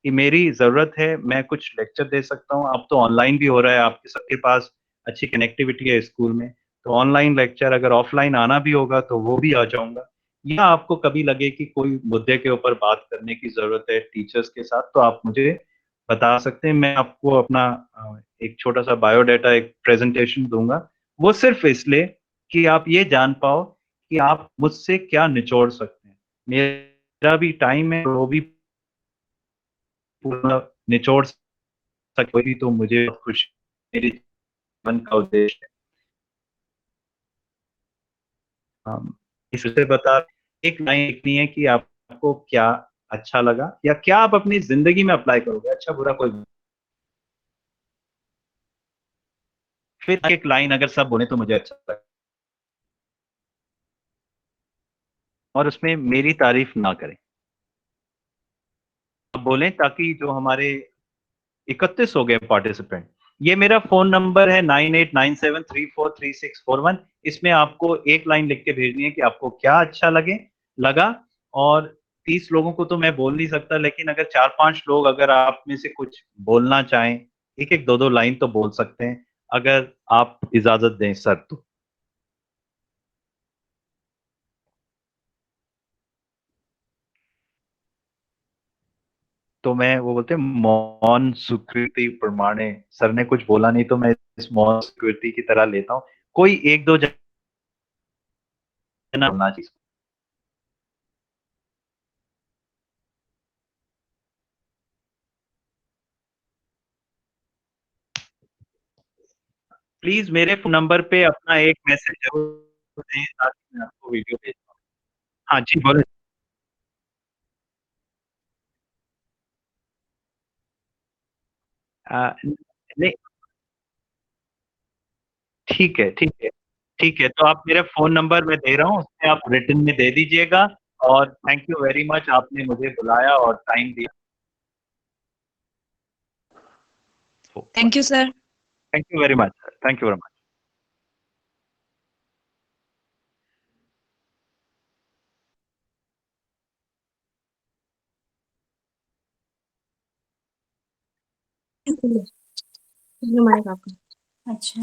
कि मेरी ज़रूरत है, मैं कुछ लेक्चर दे सकता हूँ, अब तो ऑनलाइन भी हो रहा है, आपके सबके पास अच्छी कनेक्टिविटी है स्कूल में, तो ऑनलाइन लेक्चर अगर ऑफलाइन आना भी होगा तो वो भी आ जाऊँगा। या आपको कभी लगे कि कोई मुद्दे के ऊपर बात करने की ज़रूरत है टीचर्स के साथ, तो आप मुझे बता सकते हैं, मैं आपको अपना एक छोटा-सा बायोडाटा, एक प्रेज़ेंटेशन दूँगा। वो सिर्फ़ इसलिए कि आप ये जान पाओ कि आप मुझसे क्या निचोड़ सकते हैं। मेरा भी टाइम है, वो भी पूरा निचोड़ सकोगी तो मुझे खुशी मेरे जीवन का उद्देश्य है। इससे बता एक लाइन लिखनी है कि आपको क्या अच्छा लगा या क्या आप अपनी ज़िंदगी में अप्लाई करोगे, अच्छा बुरा कोई फिर एक लाइन अगर सब बोले तो मुझे अच्छा लगेगा और उसमें मेरी तारीफ़ ना करें। आप बोलें ताकि जो हमारे 31 हो गए पार्टिसिपेंट। ये मेरा फ़ोन नंबर है 9897343641 इसमें आपको एक लाइन लिख के भेजनी है कि आपको क्या अच्छा लगा और 30 लोगों को तो मैं बोल नहीं सकता लेकिन अगर 4-5 लोग अगर आप में से कुछ बोलना चाहें, 1-1 2-2 लाइन तो बोल सकते हैं, अगर आप इजाज़त दें सर तो। तो मैं वो बोलते हैं मौन स्वीकृति प्रमाणे सर ने कुछ बोला नहीं तो मैं इस मौन स्वीकृति की तरह लेता हूँ। कोई 1-2 जना बोलना चाहिए। प्लीज़ मेरे फ़ोन नंबर पे अपना एक मैसेज ज़रूर दें ताकि मैं आपको वीडियो भेज पाऊँ। हाँ जी, बोलें। नहीं ठीक है, ठीक है। ठीक है, तो आप मेरा फ़ोन नंबर मैं दे रहा हूँ, उसमें आप रिटन में दे दीजिएगा और थैंक यू वेरी मच आपने मुझे बुलाया और टाइम दिया। Thank you sir. Thank you very much sir, thank you very much. अच्छा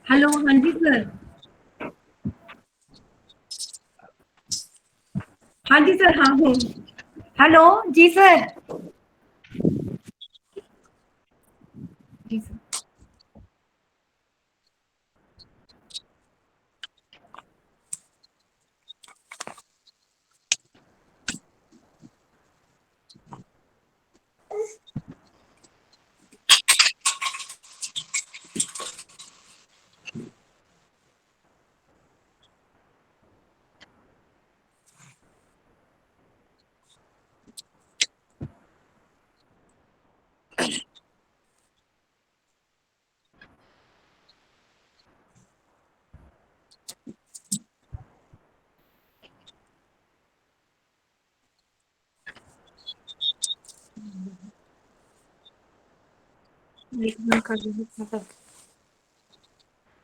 हेलो हाँ जी सर। हाँ जी सर हाँ हूँ। हेलो जी सर। जी sir.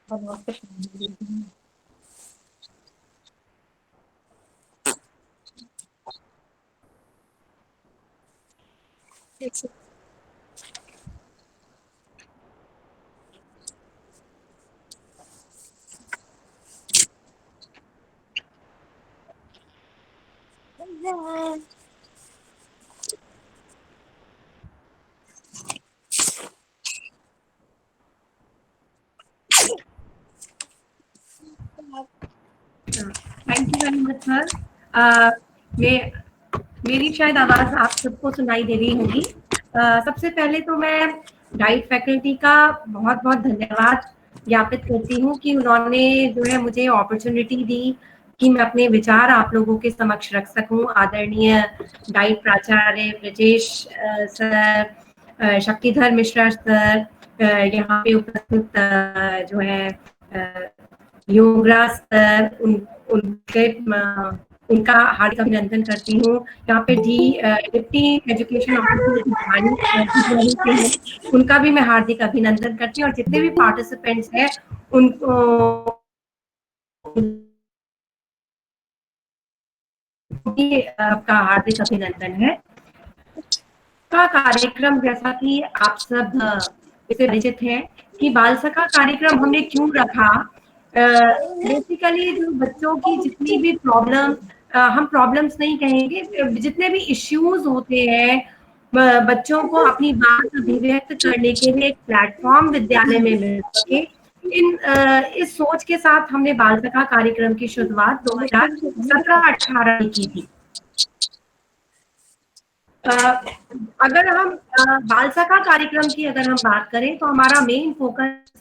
Thank you very much sir. मेरी शायद आवाज आप सबको सुनाई दे रही होगी। सबसे पहले तो मैं डाइट फैकल्टी का बहुत बहुत धन्यवाद ज्ञापित करती हूँ कि उन्होंने जो है मुझे अपॉर्चुनिटी दी कि मैं अपने विचार आप लोगों के समक्ष रख सकूं। आदरणीय डाइट प्राचार्य ब्रजेश सर, शक्तिधर मिश्रा सर, यहाँ पे उपस्थित जो है योगराज सर, उनका हार्दिक अभिनंदन करती हूँ। यहाँ पे डिप्टी एजुकेशन ऑफिसर उनका भी मैं हार्दिक अभिनंदन करती हूँ, और जितने भी पार्टिसिपेंट्स हैं उनको आपका हार्दिक अभिनंदन है। का कार्यक्रम, जैसा कि आप सब इससे परिचित हैं कि बाल सखा कार्यक्रम हमने क्यों रखा। बेसिकली जो बच्चों की जितनी भी प्रॉब्लम, हम प्रॉब्लम्स नहीं कहेंगे, जितने भी इश्यूज होते हैं, बच्चों को अपनी बात अभिव्यक्त करने के लिए एक प्लेटफॉर्म विद्यालय में मिल सके, इस सोच के साथ हमने बाल सखा कार्यक्रम की शुरुआत 2017-18 में की थी। अगर हम बाल सखा कार्यक्रम की अगर हम बात करें तो हमारा main focus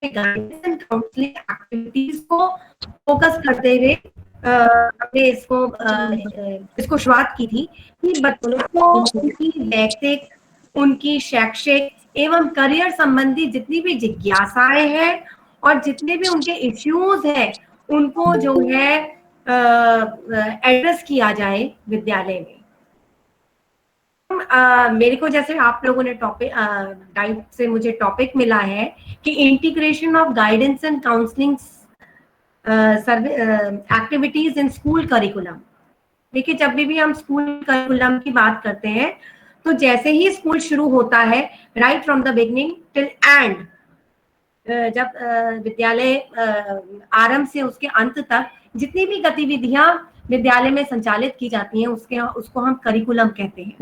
guidance and counselling activities को फोकस करते हुए हमने इसको शुरुआत की थी कि बच्चों को उनकी नैतिक, उनकी शैक्षिक एवं करियर संबंधी जितनी भी जिज्ञासाएं हैं और जितने भी उनके इश्यूज हैं उनको जो है एड्रेस किया जाए विद्यालय में। मेरे को जैसे आप लोगों ने टॉपिक डाइट से मुझे टॉपिक मिला है कि integration of guidance and counselling activities in school curriculum. देखिए, जब भी हम स्कूल करिकुलम की बात करते हैं तो जैसे ही स्कूल शुरू होता है, right from the beginning till and, जब विद्यालय आरंभ से उसके अंत तक जितनी भी गतिविधियां विद्यालय में संचालित की जाती हैं उसको हम करिकुलम कहते हैं।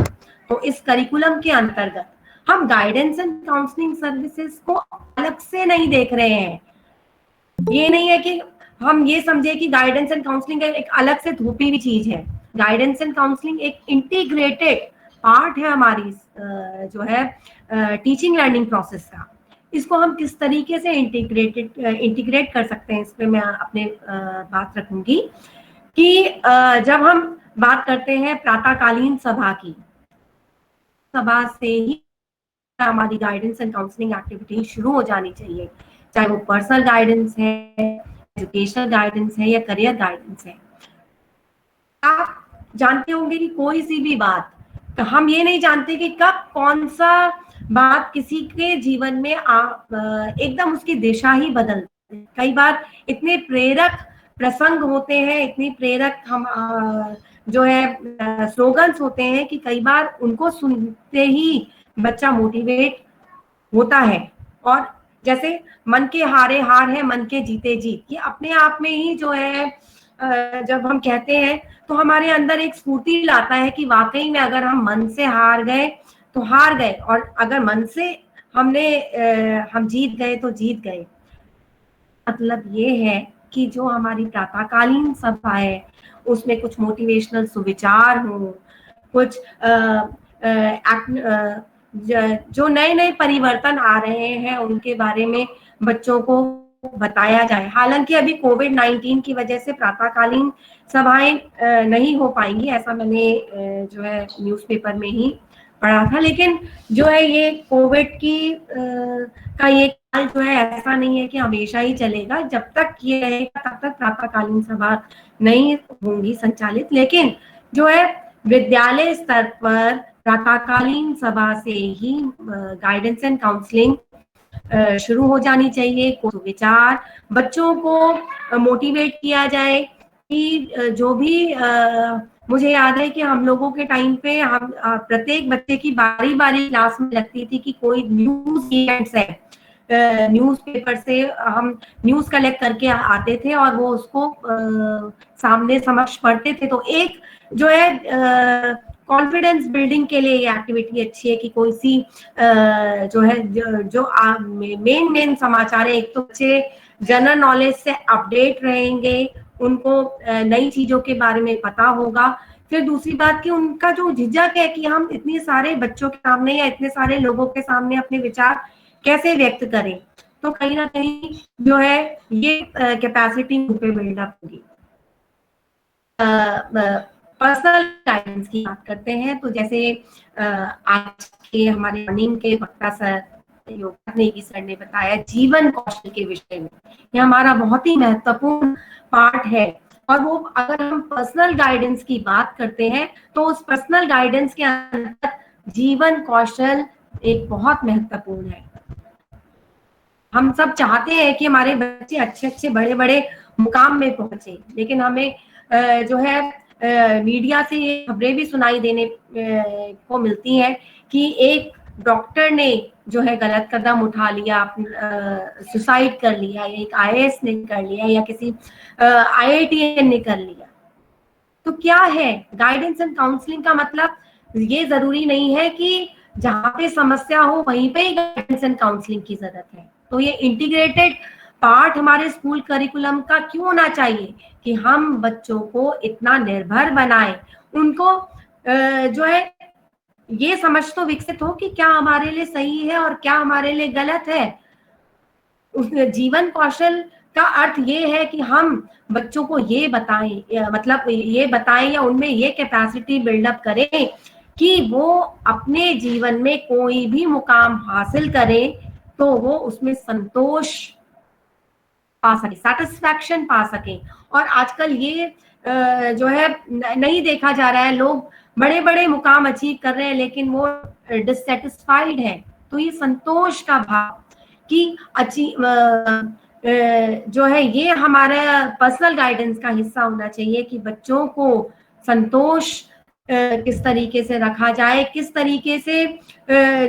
तो इस करिकुलम के अंतर्गत हम गाइडेंस एंड काउंसलिंग सर्विसेज को अलग से नहीं देख रहे हैं। ये नहीं है कि हम ये समझे कि गाइडेंस एंड काउंसलिंग एक अलग से धोपी हुई चीज है। गाइडेंस एंड काउंसलिंग एक इंटीग्रेटेड पार्ट है हमारी जो है टीचिंग लर्निंग प्रोसेस का। इसको हम किस तरीके से इंटीग्रेट कर सकते हैं, इस पे मैं अपने बात रखूंगी कि जब हम बात करते हैं प्रातःकालीन सभा की, सभा से ही हमारी गाइडेंस एंड काउंसलिंग एक्टिविटी शुरू हो जानी चाहिए, चाहे वो पर्सनल गाइडेंस है, एजुकेशनल गाइडेंस है या करियर गाइडेंस है। आप जानते होंगे कि कोई सी भी बात, तो हम ये नहीं जानते कि कब कौन सा बात किसी के जीवन में एकदम उसकी दिशा ही बदल। कई बार इतने प्रेरक प्रसंग होते हैं, इतनी प्रेरक हम जो है स्लोगन्स होते हैं कि कई बार उनको सुनते ही बच्चा मोटिवेट होता है। और जैसे मन के हारे हार है, मन के जीते जीत, ये अपने आप में ही जो है जब हम कहते हैं तो हमारे अंदर एक स्फूर्ति लाता है कि वाकई में अगर हम मन से हार गए तो हार गए, और अगर मन से हम जीत गए तो जीत गए। मतलब ये है कि जो हमारी प्रातःकालीन सभा है उसमें कुछ मोटिवेशनल सुविचार हो, कुछ जो नए नए परिवर्तन आ रहे हैं उनके बारे में बच्चों को बताया जाए। हालांकि अभी कोविड-19 की वजह से प्रातःकालीन सभाएं नहीं हो पाएंगी, ऐसा मैंने जो है न्यूज़पेपर में ही पढ़ा था, लेकिन जो है ये कोविड की का ये काल जो है ऐसा नहीं है कि हमेशा ही चलेगा। जब तक ये रहेगा तब तक प्रातःकालीन सभा नहीं होंगी संचालित, लेकिन जो है विद्यालय स्तर पर प्रातःकालीन सभा से ही गाइडेंस एंड काउंसलिंग शुरू हो जानी चाहिए। कुछ विचार बच्चों को मोटिवेट किया जाए कि जो भी मुझे याद है कि हम लोगों के टाइम पे हम प्रत्येक बच्चे की बारी बारी क्लास में लगती थी कि कोई न्यूज इवेंट्स है, न्यूज़पेपर से हम न्यूज़ कलेक्ट करके आते थे और वो उसको सामने समक्ष पढ़ते थे। तो एक जो है कॉन्फिडेंस बिल्डिंग के लिए ये एक्टिविटी अच्छी है कि कोई सी जो है जो मेन समाचार है, एक तो बच्चे जनरल नॉलेज से अपडेट रहेंगे, उनको नई चीजों के बारे में पता होगा। फिर दूसरी बात कि उनका जो झिझक है कि हम इतने सारे बच्चों के सामने या इतने सारे लोगों के सामने अपने विचार कैसे व्यक्त करें, तो कहीं ना कहीं जो है ये कैपेसिटी पे बिल्डअप होगी। पर्सनल गाइडेंस की बात करते हैं तो जैसे आज के हमारे मॉर्निंग के वक्ता सर योगा नेगी सर ने बताया जीवन कौशल के विषय में, ये हमारा बहुत ही महत्वपूर्ण पार्ट है। और वो अगर हम पर्सनल गाइडेंस की बात करते हैं तो उस पर्सनल गाइडेंस के अंदर जीवन कौशल एक बहुत महत्वपूर्ण है। हम सब चाहते हैं कि हमारे बच्चे अच्छे अच्छे बड़े बड़े मुकाम में पहुंचे, लेकिन हमें जो है मीडिया से ये खबरें भी सुनाई देने को मिलती हैं कि एक डॉक्टर ने जो है गलत कदम उठा लिया, सुसाइड कर लिया, या एक आईएएस ने कर लिया, या किसी आईआईटीएन ने कर लिया। तो क्या है गाइडेंस एंड काउंसलिंग का मतलब ये जरूरी नहीं है कि जहां पे समस्या हो वहीं पे ही गाइडेंस एंड काउंसलिंग की जरूरत है। तो ये इंटीग्रेटेड पार्ट हमारे स्कूल करिकुलम का क्यों होना चाहिए कि हम बच्चों को इतना निर्भर बनाएं, उनको जो है ये समझ तो विकसित हो कि क्या हमारे लिए सही है और क्या हमारे लिए गलत है। उस जीवन कौशल का अर्थ ये है कि हम बच्चों को ये बताएं, मतलब ये बताएं या उनमें ये कैपेसिटी बिल्डअप करें कि वो अपने जीवन में कोई भी मुकाम हासिल करें तो वो उसमें संतोष पा सके, सेटिस्फैक्शन पा सके। और आजकल ये जो है नहीं देखा जा रहा है, लोग बड़े बड़े मुकाम अचीव कर रहे हैं लेकिन वो डिससेटिस्फाइड है। तो ये संतोष का भाव कि जो है ये हमारा पर्सनल गाइडेंस का हिस्सा होना चाहिए कि बच्चों को संतोष किस तरीके से रखा जाए, किस तरीके से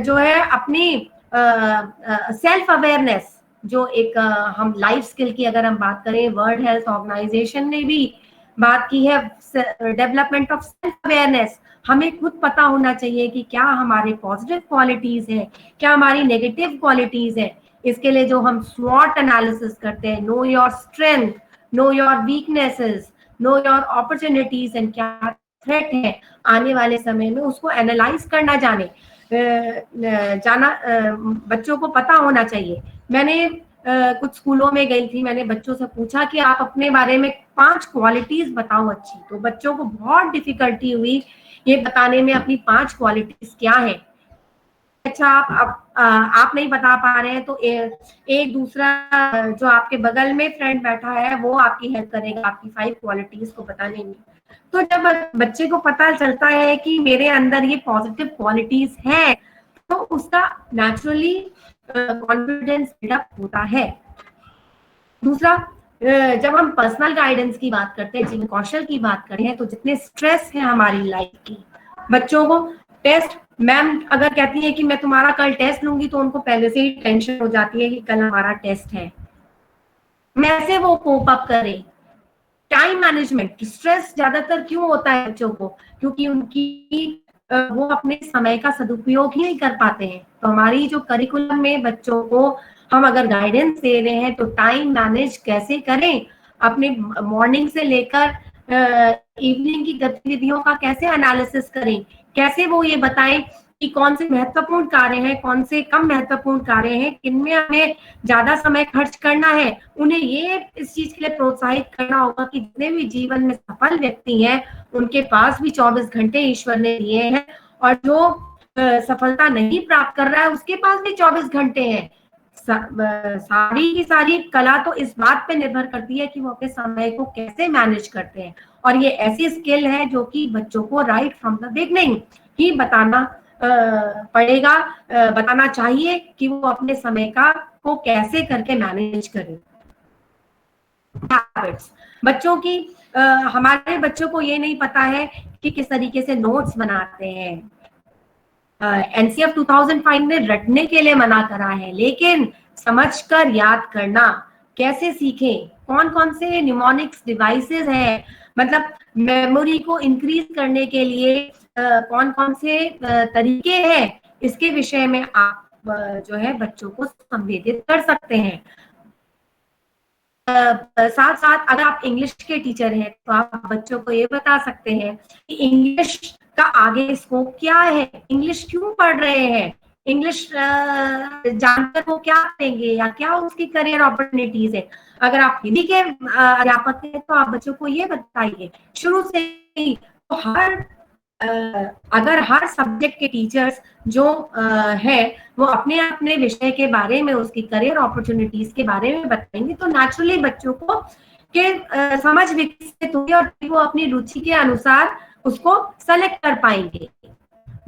जो है अपनी सेल्फ अवेयरनेस, जो एक हम लाइफ स्किल की अगर हम बात करें, वर्ल्ड हेल्थ ऑर्गेनाइजेशन ने भी बात की है डेवलपमेंट ऑफ सेल्फ अवेयरनेस। हमें खुद पता होना चाहिए कि क्या हमारे पॉजिटिव क्वालिटीज हैं, क्या हमारी नेगेटिव क्वालिटीज हैं। इसके लिए जो हम स्वॉट एनालिसिस करते हैं, know your strength, know your weaknesses, know your opportunities and क्या थ्रेट है आने वाले समय में, उसको एनालाइज करना जाना बच्चों को पता होना चाहिए। मैंने कुछ स्कूलों में गई थी, मैंने बच्चों से पूछा कि आप अपने बारे में 5 क्वालिटीज बताओ अच्छी। तो बच्चों को बहुत डिफिकल्टी हुई ये बताने में अपनी 5 क्वालिटीज क्या है। अच्छा आप नहीं बता पा रहे हैं तो एक दूसरा जो आपके बगल में फ्रेंड बैठा है वो आपकी हेल्प करेगा आपकी 5 क्वालिटीज को बताने में। तो जब बच्चे को पता चलता है कि मेरे अंदर ये पॉजिटिव क्वालिटीज हैं तो उसका नेचुरली कॉन्फिडेंस बिल्डअप होता है। दूसरा, जब हम पर्सनल गाइडेंस की बात करते हैं, जीवन कौशल की बात करते हैं, तो जितने स्ट्रेस है हमारी लाइफ की, बच्चों को टेस्ट, मैम अगर कहती है कि मैं तुम्हारा कल टेस्ट लूंगी तो उनको पहले से ही टेंशन हो जाती है कि कल हमारा टेस्ट है। कैसे वो कोप अप करें? टाइम मैनेजमेंट, स्ट्रेस ज्यादातर क्यों होता है बच्चों को? क्योंकि उनकी वो अपने समय का सदुपयोग ही नहीं कर पाते हैं। तो हमारी जो करिकुलम में बच्चों को हम अगर गाइडेंस दे रहे हैं तो टाइम मैनेज कैसे करें, अपने मॉर्निंग से लेकर इवनिंग की गतिविधियों का कैसे एनालिसिस करें, कैसे वो ये बताएं कि कौन से महत्वपूर्ण कार्य हैं, कौन से कम महत्वपूर्ण कार्य हैं, किनमें हमें ज्यादा समय खर्च करना है। उन्हें ये इस चीज के लिए प्रोत्साहित करना होगा कि जितने भी जीवन में सफल व्यक्ति हैं उनके पास भी 24 घंटे ईश्वर ने दिए हैं, और जो सफलता नहीं प्राप्त कर रहा है उसके पास भी 24 घंटे हैं। सारी की सारी कला तो इस बात पे निर्भर करती है कि वो अपने समय को कैसे मैनेज करते हैं। और ये ऐसी स्किल है जो कि बच्चों को राइट फ्रॉम द बिगनिंग ही बताना पड़ेगा, बताना चाहिए कि वो अपने समय का को कैसे करके मैनेज करें। हैबिट्स, बच्चों की हमारे बच्चों को ये नहीं पता है कि किस तरीके से नोट्स बनाते हैं। एनसीएफ 2005 ने रटने के लिए मना करा है, लेकिन समझकर याद करना कैसे सीखें, कौन कौन से न्यूमोनिक्स डिवाइसेस हैं, मतलब मेमोरी को इंक्रीज करने के लिए कौन कौन से तरीके हैं, इसके विषय में आप जो है बच्चों को संवेदित कर सकते हैं। साथ साथ अगर आप इंग्लिश के टीचर हैं तो आप बच्चों को ये बता सकते हैं कि इंग्लिश का आगे स्कोप क्या है, इंग्लिश क्यों पढ़ रहे हैं, इंग्लिश जानकर वो क्या करेंगे या क्या उसकी करियर अपॉर्चुनिटीज है। अगर आप हिंदी के अध्यापक हैं तो आप बच्चों को ये बताइए शुरू से ही। तो अगर हर सब्जेक्ट के टीचर्स जो है वो अपने अपने विषय के बारे में, उसकी करियर अपॉर्चुनिटीज के बारे में बताएंगे तो नेचुरली बच्चों को के समझ विकसित होगी और वो अपनी रुचि के अनुसार उसको सेलेक्ट कर पाएंगे।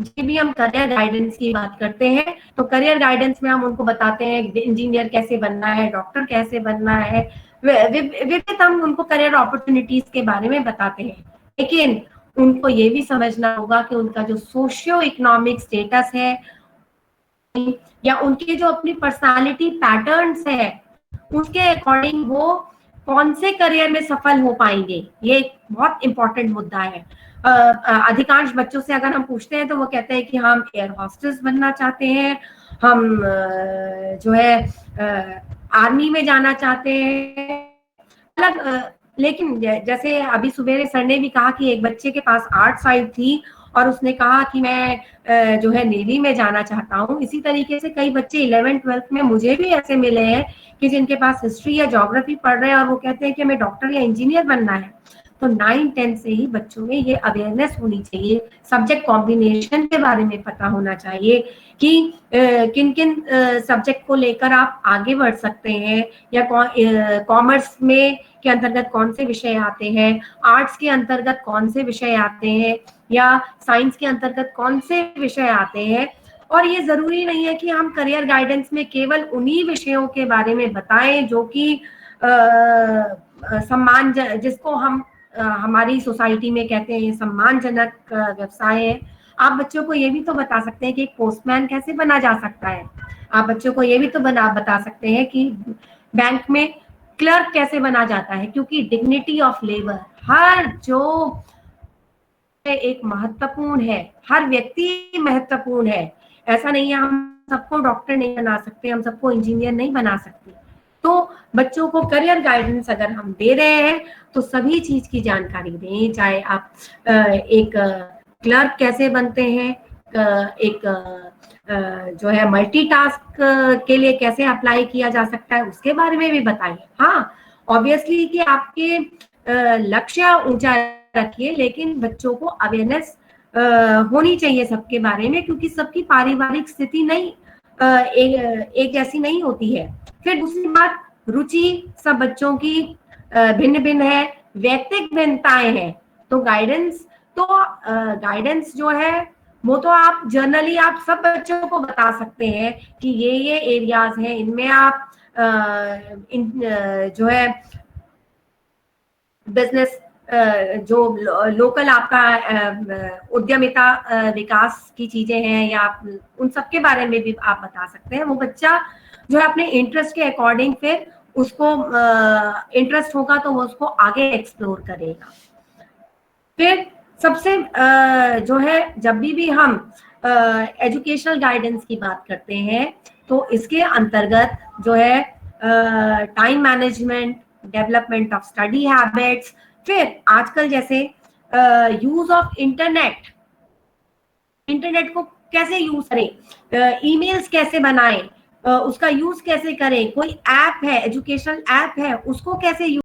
जब भी हम करियर गाइडेंस की बात करते हैं तो करियर गाइडेंस में हम उनको बताते हैं इंजीनियर कैसे बनना है, डॉक्टर कैसे बनना है, विविध हम उनको करियर अपॉर्चुनिटीज के बारे में बताते हैं। लेकिन उनको ये भी समझना होगा कि उनका जो सोशियो इकोनॉमिक स्टेटस है या उनके जो अपनी पर्सनालिटी पैटर्न्स है उसके अकॉर्डिंग वो कौन से करियर में सफल हो पाएंगे, ये एक बहुत इंपॉर्टेंट मुद्दा है। अधिकांश बच्चों से अगर हम पूछते हैं तो वो कहते हैं कि हम एयर होस्टेस बनना चाहते हैं, हम जो है आर्मी में जाना चाहते हैं, अलग। लेकिन जैसे अभी सुबह सर ने भी कहा कि एक बच्चे के पास आर्ट साइड थी और उसने कहा कि मैं जो है नेवी में जाना चाहता हूँ। इसी तरीके से कई बच्चे 11th-12th में मुझे भी ऐसे मिले हैं कि जिनके पास हिस्ट्री या ज्योग्राफी पढ़ रहे हैं और वो कहते हैं कि हमें डॉक्टर या इंजीनियर बनना है। तो 9-10 से ही बच्चों में ये अवेयरनेस होनी चाहिए, सब्जेक्ट कॉम्बिनेशन के बारे में पता होना चाहिए कि किन किन सब्जेक्ट को लेकर आप आगे बढ़ सकते हैं, या कॉमर्स में के अंतर्गत कौन से विषय आते हैं, आर्ट्स के अंतर्गत कौन से विषय आते हैं, या साइंस के अंतर्गत कौन से विषय आते हैं। और ये जरूरी नहीं है कि हम करियर गाइडेंस में केवल उन्हीं विषयों के बारे में बताएं जो कि सम्मान, जिसको हम हमारी सोसाइटी में कहते हैं सम्मानजनक व्यवसाय है। आप बच्चों को ये भी तो बता सकते हैं कि एक पोस्टमैन कैसे बना जा सकता है, आप बच्चों को ये भी तो बता सकते हैं कि बैंक में क्लर्क कैसे बना जाता है, क्योंकि डिग्निटी ऑफ लेबर हर जो एक महत्वपूर्ण है, हर व्यक्ति महत्वपूर्ण है। ऐसा नहीं है हम सबको डॉक्टर नहीं बना सकते, हम सबको इंजीनियर नहीं बना सकते। तो बच्चों को करियर गाइडेंस अगर हम दे रहे हैं तो सभी चीज की जानकारी दें, चाहे आप एक क्लर्क कैसे बनते हैं, एक जो है मल्टीटास्क के लिए कैसे अप्लाई किया जा सकता है उसके बारे में भी बताइए। हाँ, ऑब्वियसली कि आपके लक्ष्य ऊंचा रखिए, लेकिन बच्चों को अवेयरनेस होनी चाहिए सबके बारे में, क्योंकि सबकी पारिवारिक स्थिति नहीं एक जैसी नहीं होती है। फिर दूसरी बात, रुचि सब बच्चों की भिन्न भिन्न है, व्यक्तिगत भिन्नताएं हैं। तो गाइडेंस जो है वो तो आप जनरली आप सब बच्चों को बता सकते हैं कि ये एरियाज हैं, इनमें आप जो है बिजनेस जो लोकल आपका उद्यमिता विकास की चीजें हैं, या आप उन सब के बारे में भी आप बता सकते हैं। वो बच्चा जो है अपने इंटरेस्ट के अकॉर्डिंग फिर उसको इंटरेस्ट होगा तो वो उसको आगे एक्सप्लोर करेगा। फिर सबसे जो है जब भी हम एजुकेशनल गाइडेंस की बात करते हैं तो इसके अंतर्गत जो है time management, development of study habits, फिर आजकल जैसे यूज ऑफ इंटरनेट को कैसे यूज करें, ईमेल्स कैसे बनाएं, उसका यूज कैसे करें, कोई ऐप है, एजुकेशनल ऐप है, उसको कैसे यूज